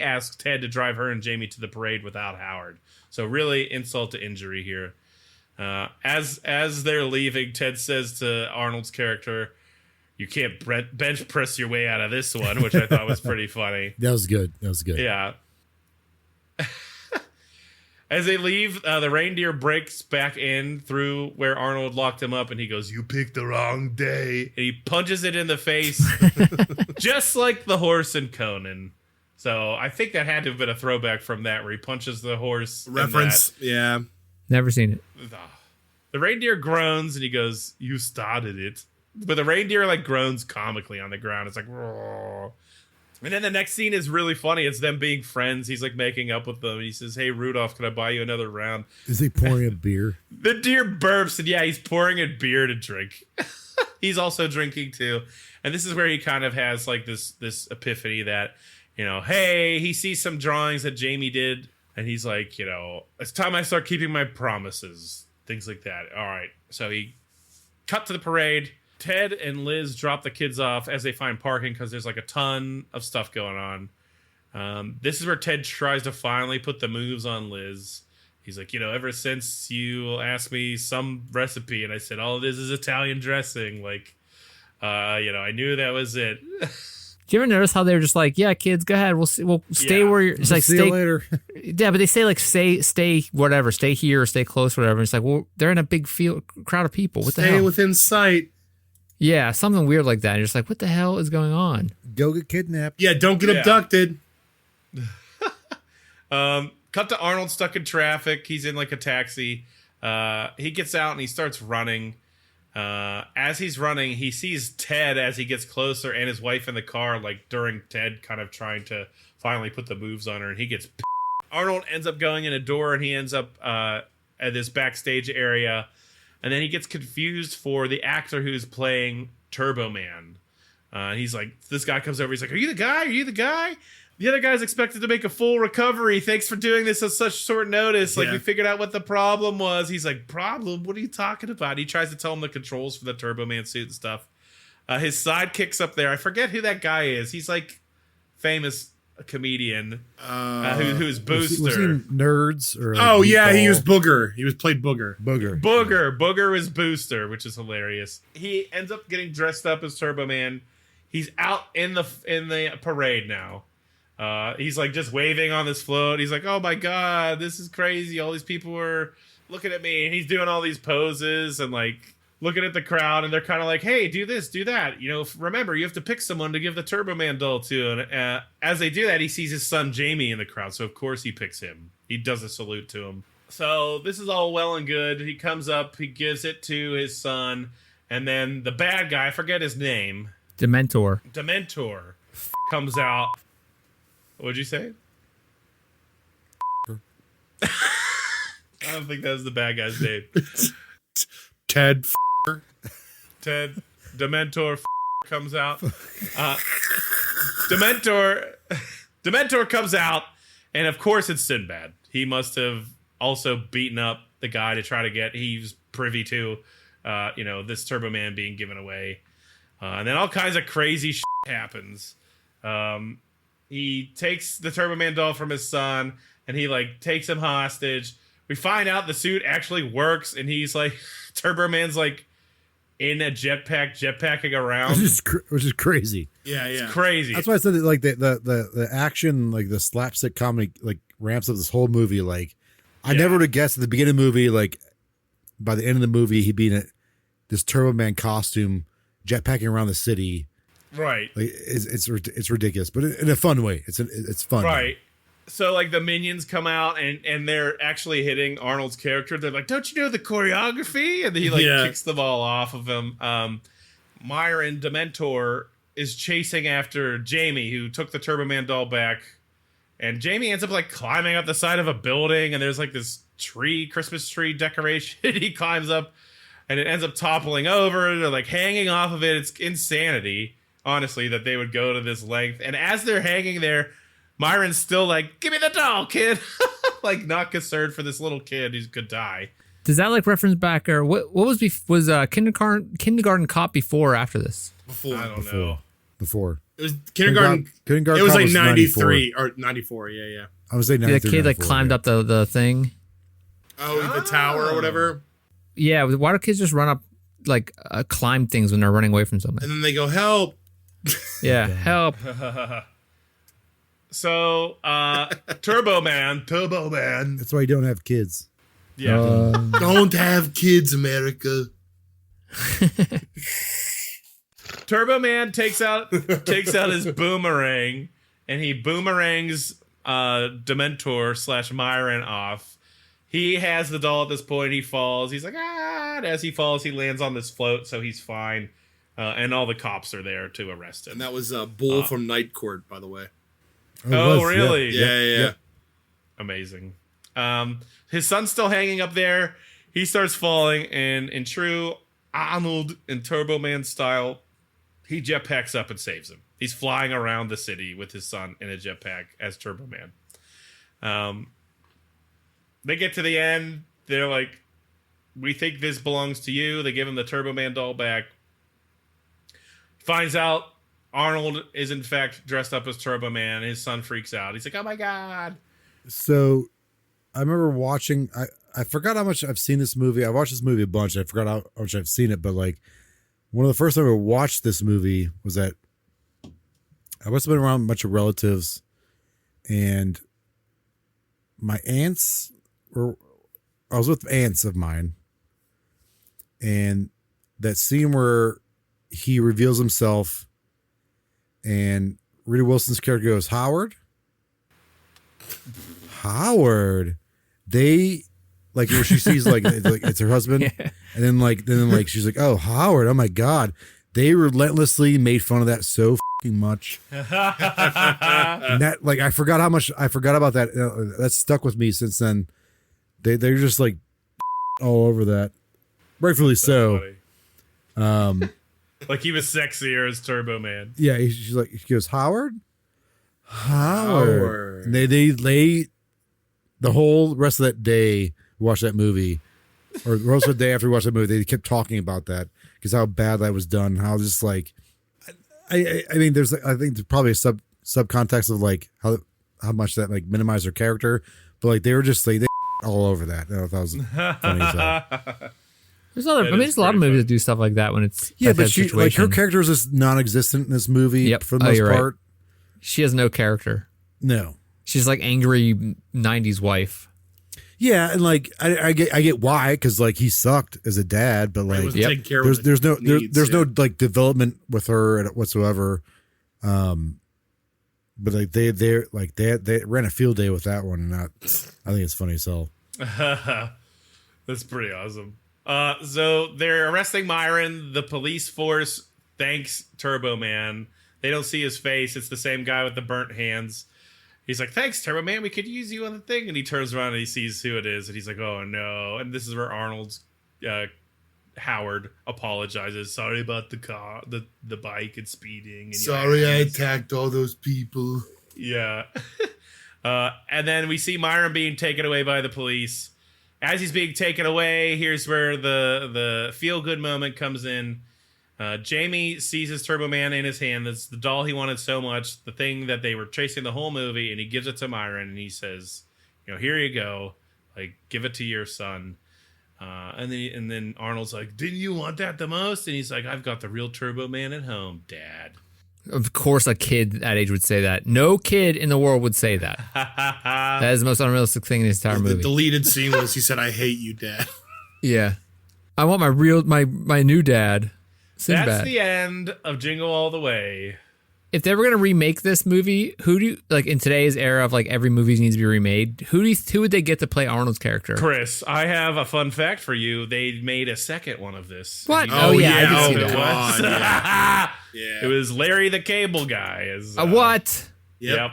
asks Ted to drive her and Jamie to the parade without Howard. So really, insult to injury here. As they're leaving, Ted says to Arnold's character, "You can't bench press your way out of this one," which I thought was pretty funny. That was good. Yeah. As they leave, the reindeer breaks back in through where Arnold locked him up, and he goes, "You picked the wrong day." And he punches it in the face, just like the horse in Conan. So I think that had to have been a throwback from that, where he punches the horse. Reference, yeah. Never seen it. The reindeer groans, and he goes, "You started it." But the reindeer like groans comically on the ground. It's like, "Roar." And then the next scene is really funny. It's them being friends. He's like making up with them. And he says, "Hey, Rudolph, can I buy you another round?" Is he pouring a beer? The deer burps, and yeah, he's pouring a beer to drink. He's also drinking too. And this is where he kind of has like this epiphany that, you know, hey, he sees some drawings that Jamie did, and he's like, you know, it's time I start keeping my promises. Things like that. All right. So he cut to the parade. Ted and Liz drop the kids off as they find parking because there's like a ton of stuff going on. This is where Ted tries to finally put the moves on Liz. He's like, you know, ever since you asked me some recipe and I said, all it is Italian dressing, like, you know, I knew that was it. Do you ever notice how they were just like, yeah, kids, go ahead. We'll stay where you're. It's like, see stay you later. Yeah, but they say like, stay, whatever, stay here, or stay close, whatever. And it's like, well, they're in a big crowd of people. What the hell? Stay within sight. Yeah, something weird like that. And you're just like, what the hell is going on? Go get kidnapped. Yeah, don't get abducted. Cut to Arnold stuck in traffic. He's in like a taxi. He gets out and he starts running. As he's running, he sees Ted as he gets closer and his wife in the car, like during Ted kind of trying to finally put the moves on her, and he gets Arnold ends up going in a door, and he ends up at this backstage area, and then he gets confused for the actor who's playing Turbo Man. He's like, this guy comes over, he's like, "Are you the guy? Are you the guy?" The other guy's expected to make a full recovery. Thanks for doing this on such short notice. Like, we figured out what the problem was. He's like, "Problem? What are you talking about?" He tries to tell him the controls for the Turbo Man suit and stuff. His sidekick's up there. I forget who that guy is. He's like famous comedian who's Booster. Was he Nerds? Or he was Booger. He was played Booger. Booger is Booster, which is hilarious. He ends up getting dressed up as Turbo Man. He's out in the parade now. He's like just waving on this float. He's like, "Oh my God, this is crazy. All these people are looking at me." And he's doing all these poses and like looking at the crowd, and they're kind of like, "Hey, do this, do that. You know, remember, you have to pick someone to give the Turbo Man doll to." And as they do that, he sees his son Jamie in the crowd. So of course he picks him. He does a salute to him. So this is all well and good. He comes up, he gives it to his son, and then the bad guy, I forget his name. Dementor comes out. What'd you say? I don't think that's the bad guy's name. Ted. Dementor comes out. Dementor comes out, and of course it's Sinbad. He must have also beaten up the guy to try to get. He's privy to, this Turbo Man being given away, and then all kinds of crazy shit happens. He takes the Turbo Man doll from his son, and he takes him hostage. We find out the suit actually works, and he's Turbo Man's in a jetpacking around, which is crazy. Yeah, yeah, it's crazy. That's why I said that the action, the slapstick comedy, ramps up this whole movie. I never would have guessed at the beginning of the movie, by the end of the movie, he'd be in this Turbo Man costume, jetpacking around the city. Right. It's ridiculous, but in a fun way. It's fun. Right. So the minions come out and they're actually hitting Arnold's character. They're like, "Don't you know the choreography?" And he kicks the ball off of him. Myron Dementor is chasing after Jamie, who took the Turbo Man doll back. And Jamie ends up climbing up the side of a building, and there's this Christmas tree decoration he climbs up, and it ends up toppling over. They're hanging off of it. It's insanity, honestly, that they would go to this length. And as they're hanging there, Myron's still "Give me the doll, kid." Not concerned for this little kid who could die. Does that reference back, or what was Kindergarten Cop before or after this? Before. I don't know. Before. It was Kindergarten. Kindergarten It was Cop 93 or 94. Yeah. I would say 93. The kid climbed up the thing. Oh, the tower or whatever. Yeah, why do kids just run up climb things when they're running away from something? And then they go, "Help!" Yeah, help. So, Turbo Man. That's why you don't have kids. Yeah. Don't have kids, America. Turbo Man takes out his boomerang, and he boomerangs Dementor / Myron off. He has the doll at this point. He falls. He's ah! And as he falls, he lands on this float, so he's fine. And all the cops are there to arrest him. And that was Bull from Night Court, by the way. Oh, really? Yeah. Amazing. His son's still hanging up there. He starts falling, and in true Arnold and Turbo Man style, he jetpacks up and saves him. He's flying around the city with his son in a jetpack as Turbo Man. They get to the end. They're like, "We think this belongs to you." They give him the Turbo Man doll back. Finds out Arnold is in fact dressed up as Turbo Man. His son freaks out. He's like, "Oh my God." So I remember watching, I forgot how much I've seen this movie. I watched this movie a bunch. I forgot how much I've seen it, but one of the first time I watched this movie was that I must have been around a bunch of relatives, and my aunts I was with aunts of mine, and that scene where he reveals himself and Rita Wilson's character goes, Howard. They where she sees it's her husband, Yeah. and then she's like, "Oh, Howard! Oh my God!" They relentlessly made fun of that so fucking much. And that I forgot about that. That's stuck with me since then. They're just all over that, rightfully so. He was sexier as Turbo Man. Yeah, she goes, Howard. And they the whole rest of that day watch that movie, or the rest of the day after we watched that movie, they kept talking about that because how bad that was done. How just I mean, there's I think there's probably a subcontext of how much that minimized their character, but they were just they all over that. I don't know if that was funny as hell. There's a lot of movies that do stuff like that when it's but she her character is just non-existent in this movie for the most part. Right. She has no character. No, she's angry 90s wife. Yeah, and I get why, because he sucked as a dad, but there's no development with her whatsoever. But they ran a field day with that one, and I think it's funny as hell. That's pretty awesome. So they're arresting Myron. The police force thanks Turbo Man. They don't see his face. It's the same guy with the burnt hands. He's like, thanks, Turbo Man. We could use you on the thing. And he turns around and he sees who it is. And he's like, oh, no. And this is where Arnold's Howard apologizes. Sorry about the car, the bike and speeding. And sorry I attacked all those people. Yeah. And then we see Myron being taken away by the police. As he's being taken away, here's where the feel-good moment comes in. Jamie sees his Turbo Man in his hand. That's the doll he wanted so much, the thing that they were chasing the whole movie, and he gives it to Myron, and he says, here you go. Like, give it to your son. And then Arnold's like, didn't you want that the most? And he's like, I've got the real Turbo Man at home, Dad. Of course, a kid that age would say that. No kid in the world would say that. That is the most unrealistic thing in this entire movie. The deleted scene was he said, I hate you, Dad. Yeah. I want my new dad, Sinbad. That's the end of Jingle All the Way. If they were going to remake this movie, who do you, like, in today's era of like every movie needs to be remade, who would they get to play Arnold's character? Chris, I have a fun fact for you. They made a second one of this. What? Oh, yeah. I can see that. God, yeah. It was Larry the Cable Guy. What? Yep.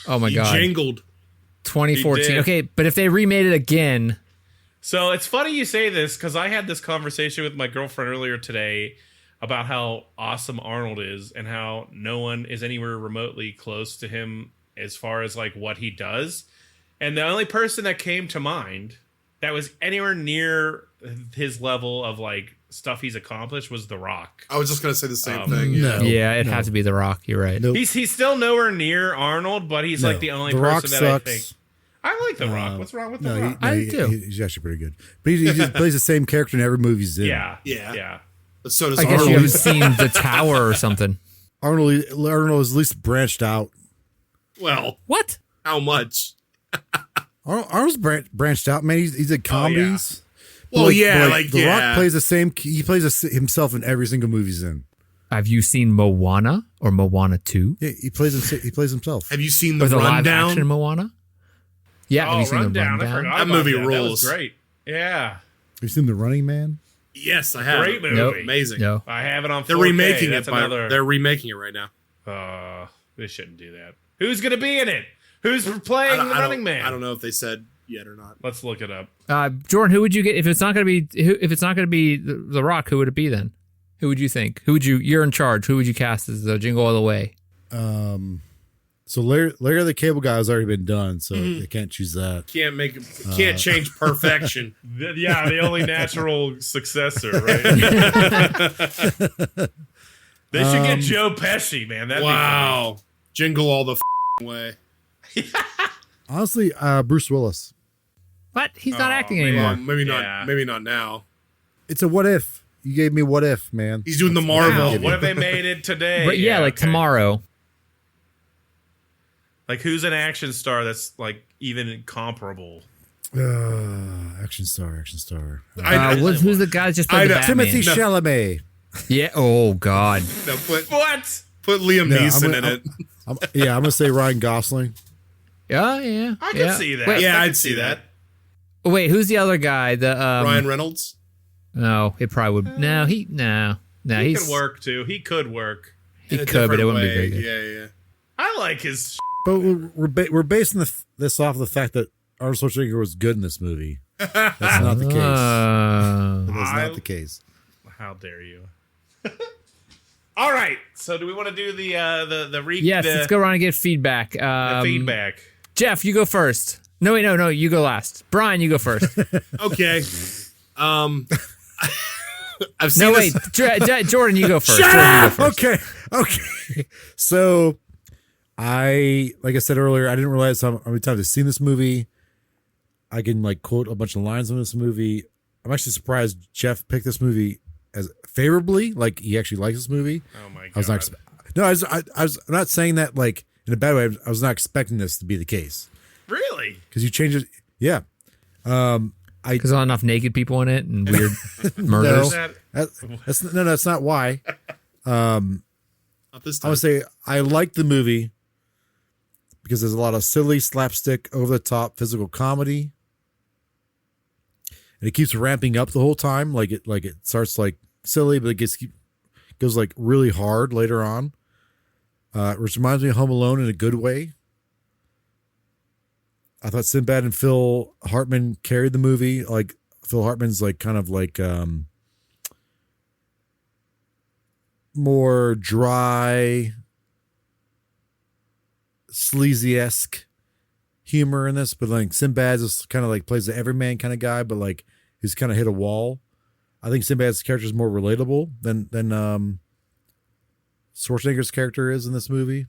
Oh my He God. jingled. 2014. Okay, but if they remade it again. So it's funny you say this because I had this conversation with my girlfriend earlier today about how awesome Arnold is and how no one is anywhere remotely close to him as far as like what he does. And the only person that came to mind that was anywhere near his level of like stuff he's accomplished was The Rock. I was just going to say the same thing. No. Yeah, it'd have to be The Rock. You're right. Nope. He's still nowhere near Arnold, but he's like the only The Rock person that sucks. I think. I like The Rock. What's wrong with The Rock? I do. He's actually pretty good. But he just plays the same character in every movie he's in. Yeah. But so does I guess Arnold. you haven't seen The Tower or something. Arnold is at least branched out. Well, What? how much? Arnold's branched out, man. He's at comedies. Well, But The yeah. Rock plays the same. He plays himself in every single movie he's in. Have you seen Moana or Moana 2? Yeah, he plays himself. Have you seen the Or the live action Rundown? Moana? Yeah, have you seen Rundown. The I Rundown? forgot That about movie That rules. was great. Yeah. Have you seen The Running Man? Yes, I have. Great movie. Nope. Amazing. No. I have it on 4K. They're remaking That's it. another. They're remaking it right now. They shouldn't do that. Who's going to be in it? Who's playing the Running Man? I don't know if they said yet or not. Let's look it up. Jordan, who would you get if it's not going to be The Rock? Who would it be then? Who would you think? You're in charge. Who would you cast as the Jingle All the Way? So Larry the Cable Guy has already been done, so they can't choose that. Can't change perfection. Yeah, the only natural successor, right? They should get Joe Pesci, man. That'd Wow. Jingle all the way. Honestly, Bruce Willis. What? He's not acting man. anymore. Maybe not. Yeah. Maybe not now. It's a what if. You gave me what if, man. He's doing the be Marvel. funny. What if they made it today? But yeah, like okay. tomorrow. Like, who's an action star that's like even comparable? Action star. Who's the guy that just played the Batman? Timothy Chalamet. Yeah. Oh God. No, What? put Liam No, Neeson in it. I'm gonna say Ryan Gosling. Yeah. I could see that. Wait, Yeah, I I'd could see that. wait, who's the other guy? The Ryan Reynolds. No, it probably would. No, He he's could work too. He could work. He In a could, but it different wouldn't be way. very good. Yeah. I like his. But we're basing this off of the fact that Arnold Schwarzenegger was good in this movie. That's not the case. That's not the case. How dare you? All right. So, do we want to do the Yes, let's go around and get feedback. the feedback? Jeff, you go first. No, wait, no, you go last. Brian, you go first. Okay. I've seen No, this. wait, Jordan, you go first. Shut Jordan, you go up! first. Okay. So, like I said earlier, I didn't realize how many times I've seen this movie. I can like quote a bunch of lines from this movie. I'm actually surprised Jeff picked this movie as favorably. Like he actually likes this movie. Oh my god! I was not. I'm not saying that like in a bad way. I was not expecting this to be the case Really? because you changed it. Yeah. Because not enough naked people in it and weird murders. No. That's not why. Not this I time. would say I like the movie because there's a lot of silly slapstick, over the top physical comedy. and it keeps ramping up the whole time. Like it starts like silly, but it goes like really hard later on. Which reminds me of Home Alone in a good way. I thought Sinbad and Phil Hartman carried the movie. Like Phil Hartman's like kind of like more dry, sleazy-esque humor in this, but like Sinbad is kind of like plays the everyman kind of guy, but like he's kind of hit a wall. I think Sinbad's character is more relatable than Schwarzenegger's character is in this movie.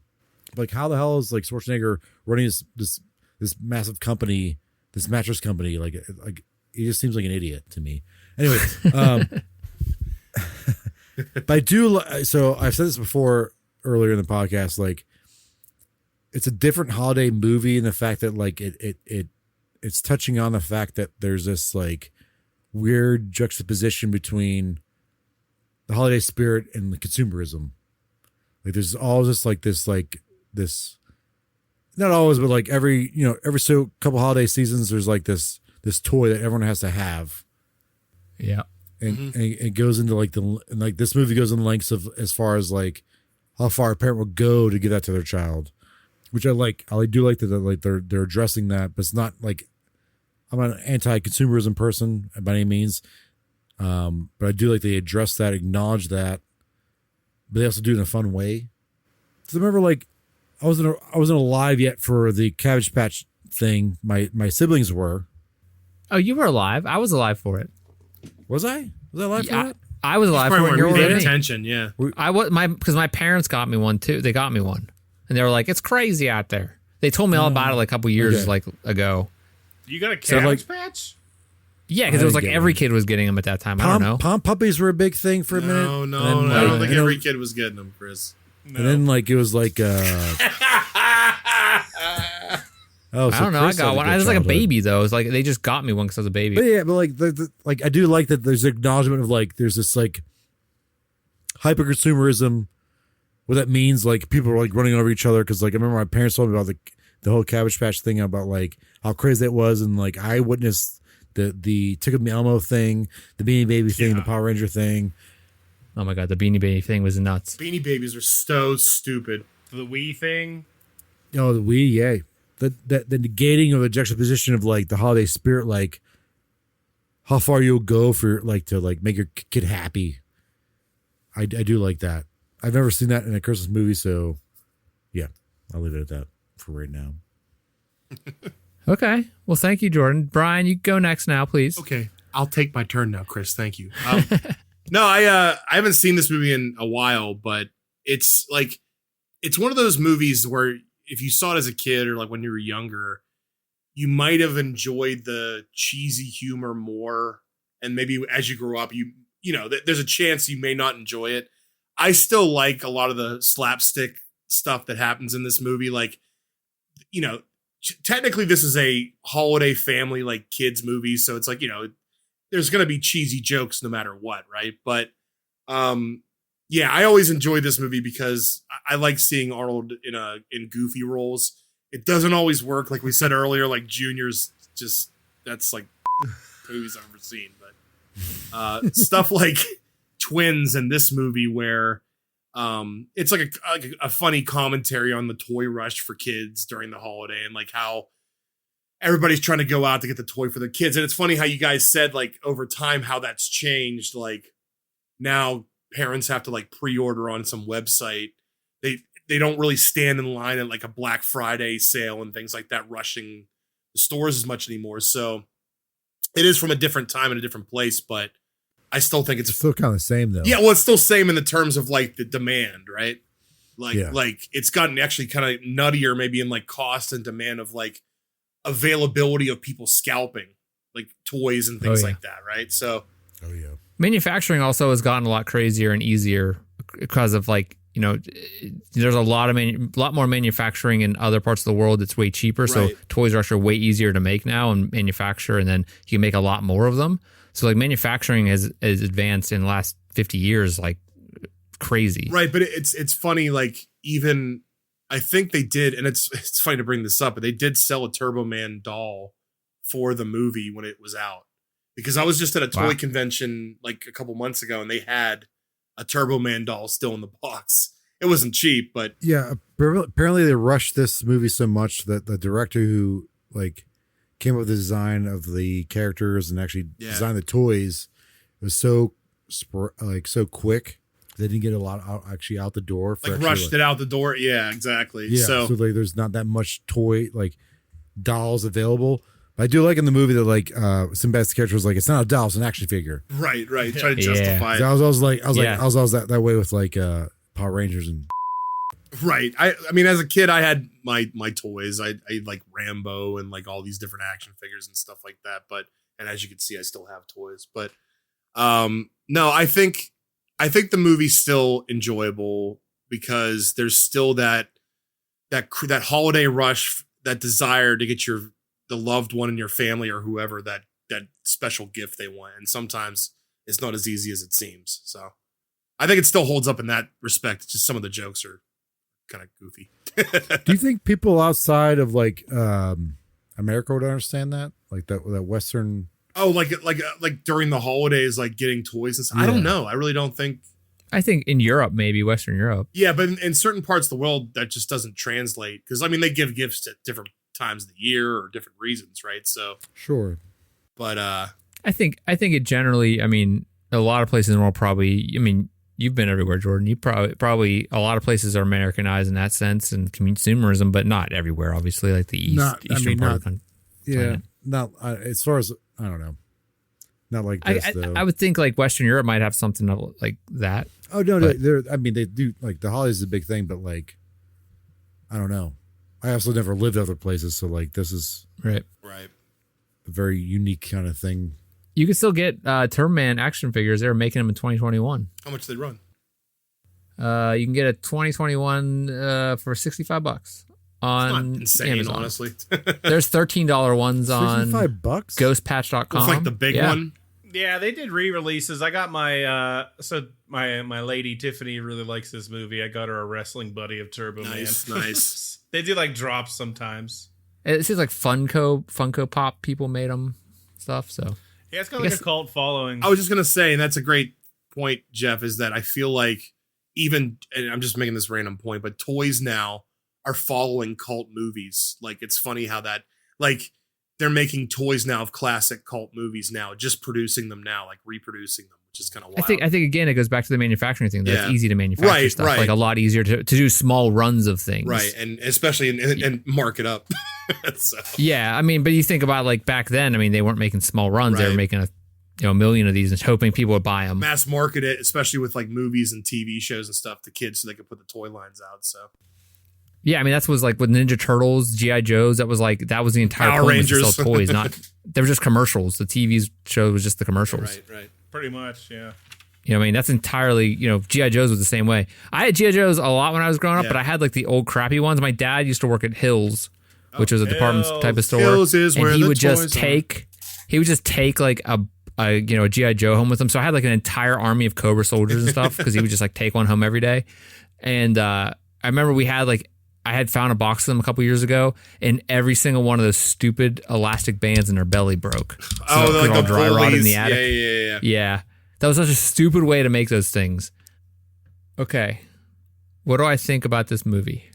Like, how the hell is like Schwarzenegger running this massive company, this mattress company? Like he just seems like an idiot to me. Anyway, but I do. So I've said this before earlier in the podcast. Like, it's a different holiday movie in the fact that like it's touching on the fact that there's this like weird juxtaposition between the holiday spirit and the consumerism. Like there's always this not always, but like every so couple holiday seasons, there's like this toy that everyone has to have. Yeah. And it goes into like this movie goes in lengths of as far as like how far a parent will go to give that to their child, which I like. I do like that like they're addressing that, but it's not like I'm an anti-consumerism person by any means. But I do like they address that, acknowledge that, but they also do it in a fun way. Because I remember like I wasn't alive yet for the Cabbage Patch thing. My siblings were. Oh, you were alive. I was alive for it. Was I? Was I alive for that? I was alive for it. You paid attention, yeah. I was because my parents got me one too. They got me one, and they were like, "It's crazy out there." They told me all about it like a couple years ago. You got a Cabbage Patch? Yeah, because it was like every kid was getting them at that time. I don't know. Pom puppies were a big thing for a minute. No, I don't think every kid was getting them, Chris. No. And then like it was like I don't know. I got one. I was like a baby though. It's like they just got me one because I was a baby. But yeah, but like like I do like that. There's acknowledgement of like there's this like hyper consumerism. What that means, like people are like running over each other because like I remember my parents told me about the whole Cabbage Patch thing about like how crazy it was, and like I witnessed the Tickle Me Elmo thing, the Beanie Baby thing, the Power Ranger thing. Oh my god, the Beanie Baby thing was nuts. Beanie Babies are so stupid. The Wii thing. Oh, the Wii, yeah. The negating of the juxtaposition of like the holiday spirit, like how far you'll go for like to like make your kid happy. I do like that. I've never seen that in a Christmas movie, so yeah, I'll leave it at that for right now. Okay. Well, thank you, Jordan. Brian, you go next now, please. Okay, I'll take my turn now, Chris. Thank you. No, I haven't seen this movie in a while, but it's like it's one of those movies where if you saw it as a kid or like when you were younger, you might have enjoyed the cheesy humor more, and maybe as you grow up, you know, there's a chance you may not enjoy it. I still like a lot of the slapstick stuff that happens in this movie. Like, you know, technically this is a holiday family, like kids movie. So it's like, you know, there's going to be cheesy jokes no matter what. Right. But, yeah, I always enjoy this movie because I like seeing Arnold in goofy roles. It doesn't always work. Like we said earlier, like Junior's just, that's like movies I've ever seen, but, stuff like Twins in this movie where it's like a funny commentary on the toy rush for kids during the holiday and like how everybody's trying to go out to get the toy for their kids. And it's funny how you guys said like over time how that's changed. Like now parents have to like pre-order on some website. They don't really stand in line at like a Black Friday sale and things like that rushing the stores as much anymore. So it is from a different time and a different place, but I still think it's still kind of the same though. Yeah, well, it's still same in the terms of like the demand, right? Like it's gotten actually kind of nuttier, maybe in like cost and demand of like availability of people scalping like toys and things like that, right? So, manufacturing also has gotten a lot crazier and easier because of like, you know, there's a lot more manufacturing in other parts of the world that's way cheaper. Right. So Toys R Us are way easier to make now and manufacture, and then you can make a lot more of them. So like manufacturing has advanced in the last 50 years like crazy. Right, but it's funny, like even I think they did, and it's funny to bring this up, but they did sell a Turbo Man doll for the movie when it was out. because I was just at a toy Wow. convention like a couple months ago, and they had a Turbo Man doll still in the box. It wasn't cheap, but Yeah, apparently they rushed this movie so much that the director who like came up with the design of the characters and actually designed the toys was so quick. They didn't get a lot out the door. For like rushed it out the door. Yeah, exactly. Yeah, so like there's not that much toy like dolls available. But I do like in the movie that like Sinbad's character was like, it's not a doll, it's an action figure. right. Try to justify it. So I was always that way with like Power Rangers and Right. I mean, as a kid, I had my toys. I like Rambo and like all these different action figures and stuff like that. But and as you can see, I still have toys. But no, I think the movie's still enjoyable because there's still that holiday rush, that desire to get the loved one in your family or whoever that special gift they want. And sometimes it's not as easy as it seems. So I think it still holds up in that respect. It's just some of the jokes are kind of goofy. Do you think people outside of like America would understand that? Like that Western? Oh, like during the holidays, like getting toys and stuff. I don't know. I really don't think. I think in Europe, maybe Western Europe. Yeah, but in certain parts of the world, that just doesn't translate. Because I mean, they give gifts at different times of the year or different reasons, right? So sure. But I think it generally. I mean, a lot of places in the world probably. I mean, you've been everywhere, Jordan. You probably a lot of places are Americanized in that sense and consumerism, but not everywhere. Obviously, like the eastern part of the country. Yeah, not as far as I don't know. Not like this though. I would think like Western Europe might have something like that. Oh no, I mean they do like the holidays is a big thing, but like I don't know. I also never lived other places, so like this is right. A very unique kind of thing. You can still get Turbo Man action figures. They were making them in 2021. how much do they run? You can get a 2021 for $65 on It's not insane, Amazon. honestly. There's $13 ones on $65? ghostpatch.com. It's like the big one. Yeah, they did re-releases. I got my my lady Tiffany really likes this movie. I got her a wrestling buddy of Turbo Nice. They do like drops sometimes. It seems like Funko Pop people made them stuff. So Yeah, it's got like a cult following. I was just gonna say, and that's a great point, Jeff, is that I feel like even, and I'm just making this random point, but toys now are following cult movies. Like it's funny how that like they're making toys now of classic cult movies now, just producing them now, like reproducing them, which is kind of wild. I think again it goes back to the manufacturing thing. That Yeah. it's easy to manufacture stuff. Right. Like a lot easier to do small runs of things. Right, and especially and mark it up. So. Yeah, I mean, but you think about like back then. I mean, they weren't making small runs. They were Right. making a million of these and hoping people would buy them. Mass market it, especially with like movies and TV shows and stuff to kids, so they could put the toy lines out. So Yeah, I mean that's was like with Ninja Turtles, GI Joes. That was the entire Power point was to Rangers. sell toys. Not they were just commercials. The TV show was just the commercials. right. Pretty much, yeah. You know, what I mean that's entirely. GI Joes was the same way. I had GI Joes a lot when I was growing up, Yeah. but I had like the old crappy ones. My dad used to work at Hills, which was a department type of store. Hills is and where he the would just toys are. take like a GI Joe home with him. So I had like an entire army of Cobra soldiers and stuff because he would just like take one home every day. And I remember I had found a box of them a couple years ago, and every single one of those stupid elastic bands in their belly broke. So Oh, they're like all the dry rotted in the pulleys. attic. Yeah. Yeah. That was such a stupid way to make those things. Okay. What do I think about this movie?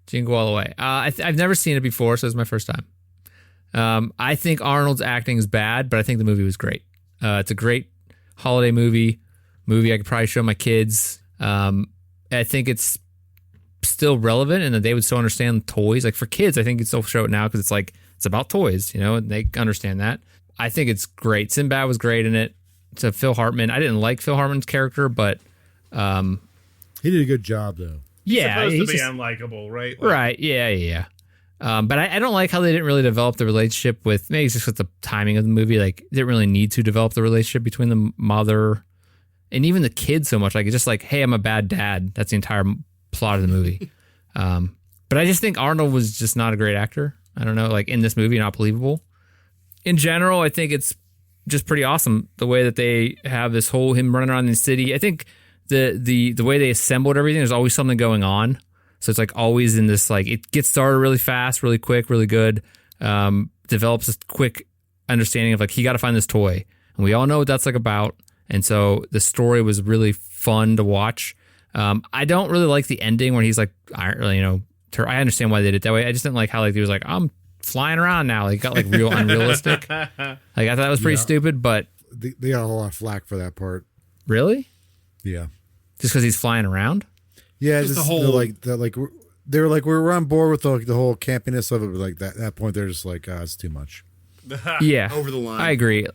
Jingle All the Way. I've never seen it before, so it's my first time. I think Arnold's acting is bad, but I think the movie was great. It's a great holiday movie I could probably show my kids. I think it's still relevant and that they would still understand toys. Like for kids, I think you'd still show it now because it's like, it's about toys, and they understand that. I think it's great. Sinbad was great in it. To Phil Hartman. I didn't like Phil Hartman's character, but He did a good job though. yeah, Supposed he's to be just- unlikable, right? right. Yeah. But I don't like how they didn't really develop the relationship with, maybe it's just with the timing of the movie. Like, they didn't really need to develop the relationship between the mother and even the kid so much. Like, it's just like, hey, I'm a bad dad. That's the entire plot of the movie. But I just think Arnold was just not a great actor. I don't know, like in this movie, not believable. In general, I think it's just pretty awesome the way that they have this whole him running around in the city. I think the way they assembled everything, there's always something going on. So it's like always in this, like it gets started really fast, really quick, really good. Develops this quick understanding of like, he got to find this toy. and we all know what that's like about. And so the story was really fun to watch. I don't really like the ending when he's like, I understand why they did it that way. I just didn't like how like he was like, I'm flying around now. Like, it got like real unrealistic. Like I thought it was pretty stupid, but they got a whole lot of flack for that part. Really? Yeah. Just because he's flying around? Yeah, just the whole they were like we were on board with the whole campiness of it, but like that point they're just like it's too much. Yeah, over the line. I agree.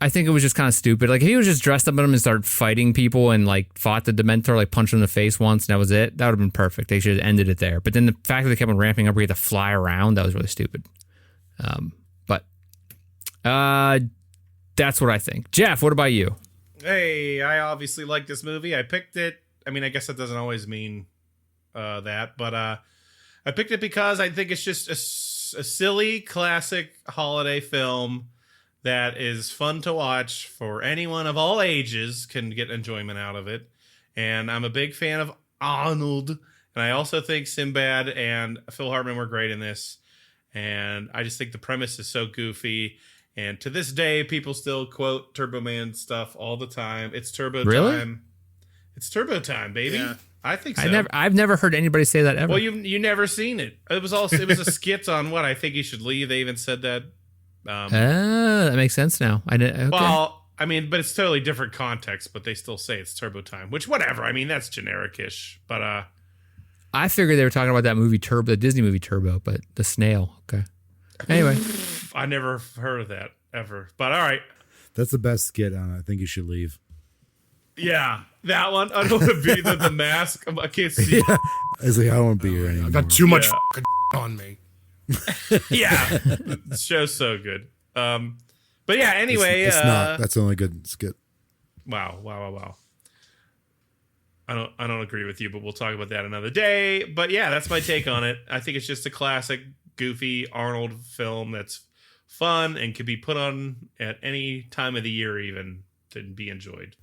I think it was just kind of stupid. Like if he was just dressed up in him and started fighting people and like fought the Dementor, like punched him in the face once, and that was it. That would have been perfect. They should have ended it there. But then the fact that they kept on ramping up, where he had to fly around, that was really stupid. But that's what I think. Jeff, what about you? Hey, I obviously like this movie. I picked it. I mean, I guess that doesn't always mean that, but I picked it because I think it's just a silly, classic holiday film that is fun to watch for anyone of all ages, can get enjoyment out of it. And I'm a big fan of Arnold, and I also think Sinbad and Phil Hartman were great in this. And I just think the premise is so goofy. And to this day, people still quote Turbo Man stuff all the time. It's Turbo time. It's Turbo time, baby. Yeah. I think so. I've never heard anybody say that ever. Well, you never seen it. It was a skit on what I think he should leave. They even said that. That makes sense now. Okay. Well, I mean, but it's totally different context. But they still say it's Turbo time, which whatever. I mean, that's generic-ish. But I figured they were talking about that movie Turbo, the Disney movie Turbo, but the snail. Okay. Anyway, I never heard of that ever. But all right, that's the best skit on it. I think you should leave. Yeah, that one. I don't want to be the mask. I can't see. Yeah. It's like I don't want to be here anymore. I got too much on me. Yeah, the show's so good. But yeah. Anyway, it's not. That's the only good skit. Wow. I don't agree with you, but we'll talk about that another day. But yeah, that's my take on it. I think it's just a classic, goofy Arnold film that's fun and can be put on at any time of the year, even to be enjoyed.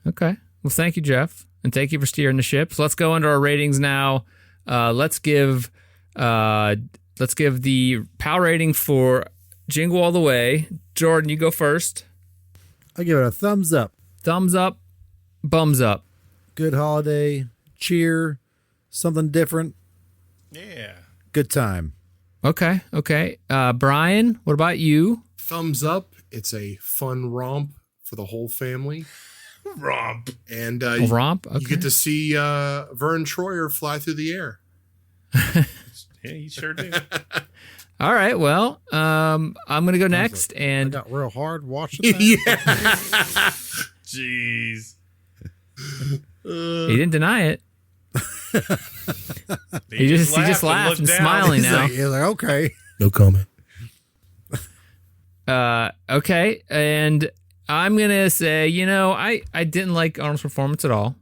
Okay. Well, thank you, Jeff, and thank you for steering the ship. So let's go into our ratings now. Let's give the PAL rating for Jingle All the Way. Jordan, you go first. I give it a thumbs up. Thumbs up. Bums up. Good holiday. Cheer. Something different. Yeah. Good time. Okay. Brian, what about you? Thumbs up. It's a fun romp for the whole family. Romp. And romp? Okay. You get to see Vern Troyer fly through the air. Yeah, you sure do. All right. Well, I'm going to go next. And I got real hard watching that. Yeah. Jeez. He didn't deny it. he just laughed and smiling now. He's like, okay. No comment. Okay. And I'm going to say, I didn't like Arnold's performance at all.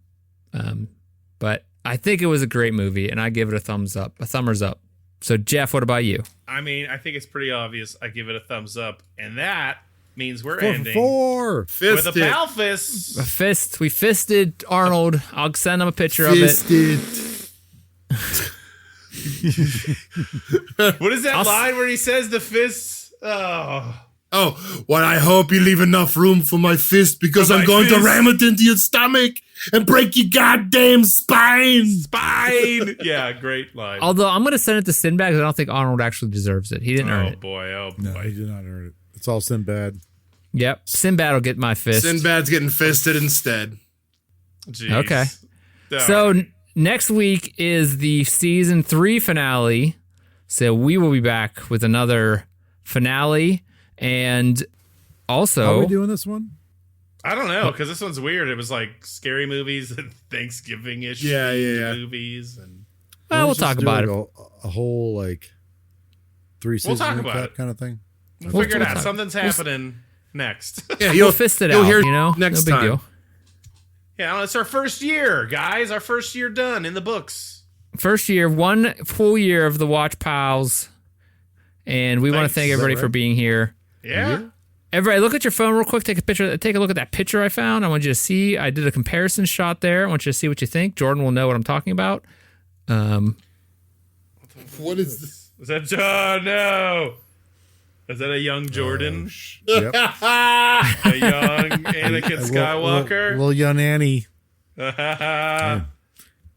But I think it was a great movie, and I give it a thumbs up, a thumbers up. So, Jeff, what about you? I mean, I think it's pretty obvious. I give it a thumbs up, and that means we're 4 ending for 4. with a pal fist. A fist. We fisted Arnold. I'll send him a picture of it. What is that line where he says the fists? Oh, well, I hope you leave enough room for my fist because I'm going to ram it into your stomach and break your goddamn spine. Yeah, great line. Although I'm going to send it to Sinbad because I don't think Arnold actually deserves it. He didn't earn it. Oh, boy. No, he did not earn it. It's all Sinbad. Yep. Sinbad will get my fist. Sinbad's getting fisted instead. Jeez. Okay. All So right. next week is the season 3 finale. So we will be back with another finale. And also, how are we doing this one? I don't know, because this one's weird. It was like scary movies and Thanksgiving-ish Yeah. movies. And we'll talk about it. A whole, like, 3 season talk about recap it. kind of thing. we'll figure it out. Something's happening next. Yeah, We'll fist it out, hear no next big time. deal. Yeah, it's our first year, guys. Our first year done in the books. First year, 1 full year of the Watch Pals. And we want to Thanks. thank everybody for being here. Yeah. Everybody, look at your phone real quick. Take a look at that picture I found. I want you to see. I did a comparison shot there. I want you to see what you think. Jordan will know what I'm talking about. What is this? Is that no? Is that a young Jordan? Yep. A young Anakin Skywalker? Little young Annie.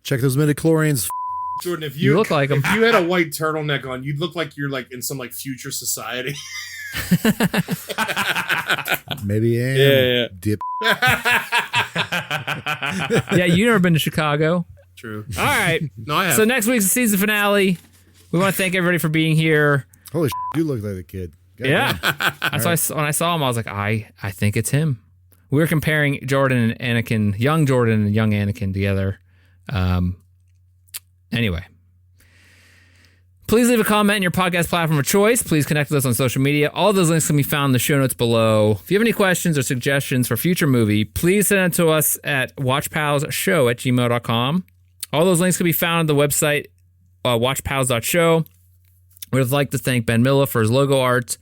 Check those midichlorians. Jordan, if You look like him. if you had a white turtleneck on, you'd look like you're like in some like future society. Maybe I am. Yeah. Dip. Yeah, you never been to Chicago. True. All right. No, I have. So next week's the season finale. We want to thank everybody for being here. Holy you look like a kid. God Yeah. damn. That's why when I saw him, I was like, I think it's him. We were comparing Jordan and Anakin, young Jordan and young Anakin together. Anyway. Please leave a comment in your podcast platform of choice. Please connect with us on social media. All those links can be found in the show notes below. If you have any questions or suggestions for future movie, please send them to us at watchpals.show@gmail.com. All those links can be found on the website, watchpals.show. We'd like to thank Ben Miller for his logo art.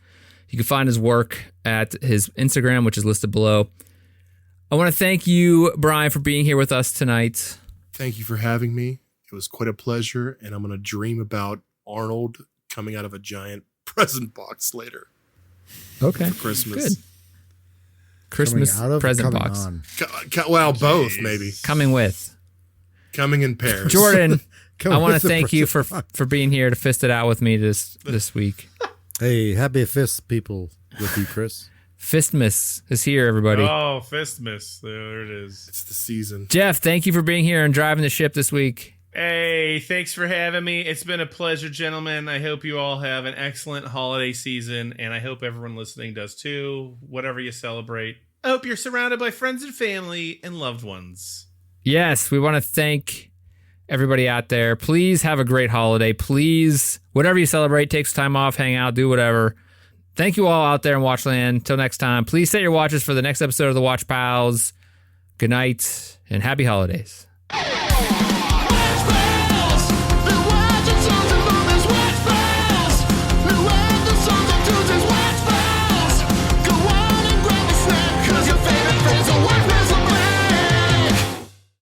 You can find his work at his Instagram, which is listed below. I want to thank you, Brian, for being here with us tonight. Thank you for having me. It was quite a pleasure, and I'm going to dream about Arnold coming out of a giant present box later. Okay. For Christmas. Good. Christmas Coming out of, present coming box. on. Well, both maybe. Coming with. Coming in pairs. Jordan, Come I want to with the thank you present for being here to fist it out with me this week. Hey, happy fist people with you, Chris. Fistmas is here, everybody. Oh, Fistmas. There it is. It's the season. Jeff, thank you for being here and driving the ship this week. Hey, thanks for having me. It's been a pleasure, gentlemen. I hope you all have an excellent holiday season, and I hope everyone listening does too, whatever you celebrate. I hope you're surrounded by friends and family and loved ones. Yes, we want to thank everybody out there. Please have a great holiday. Please, whatever you celebrate, take some time off, hang out, do whatever. Thank you all out there in Watchland. Until next time, please set your watches for the next episode of the Watch Pals. Good night and happy holidays.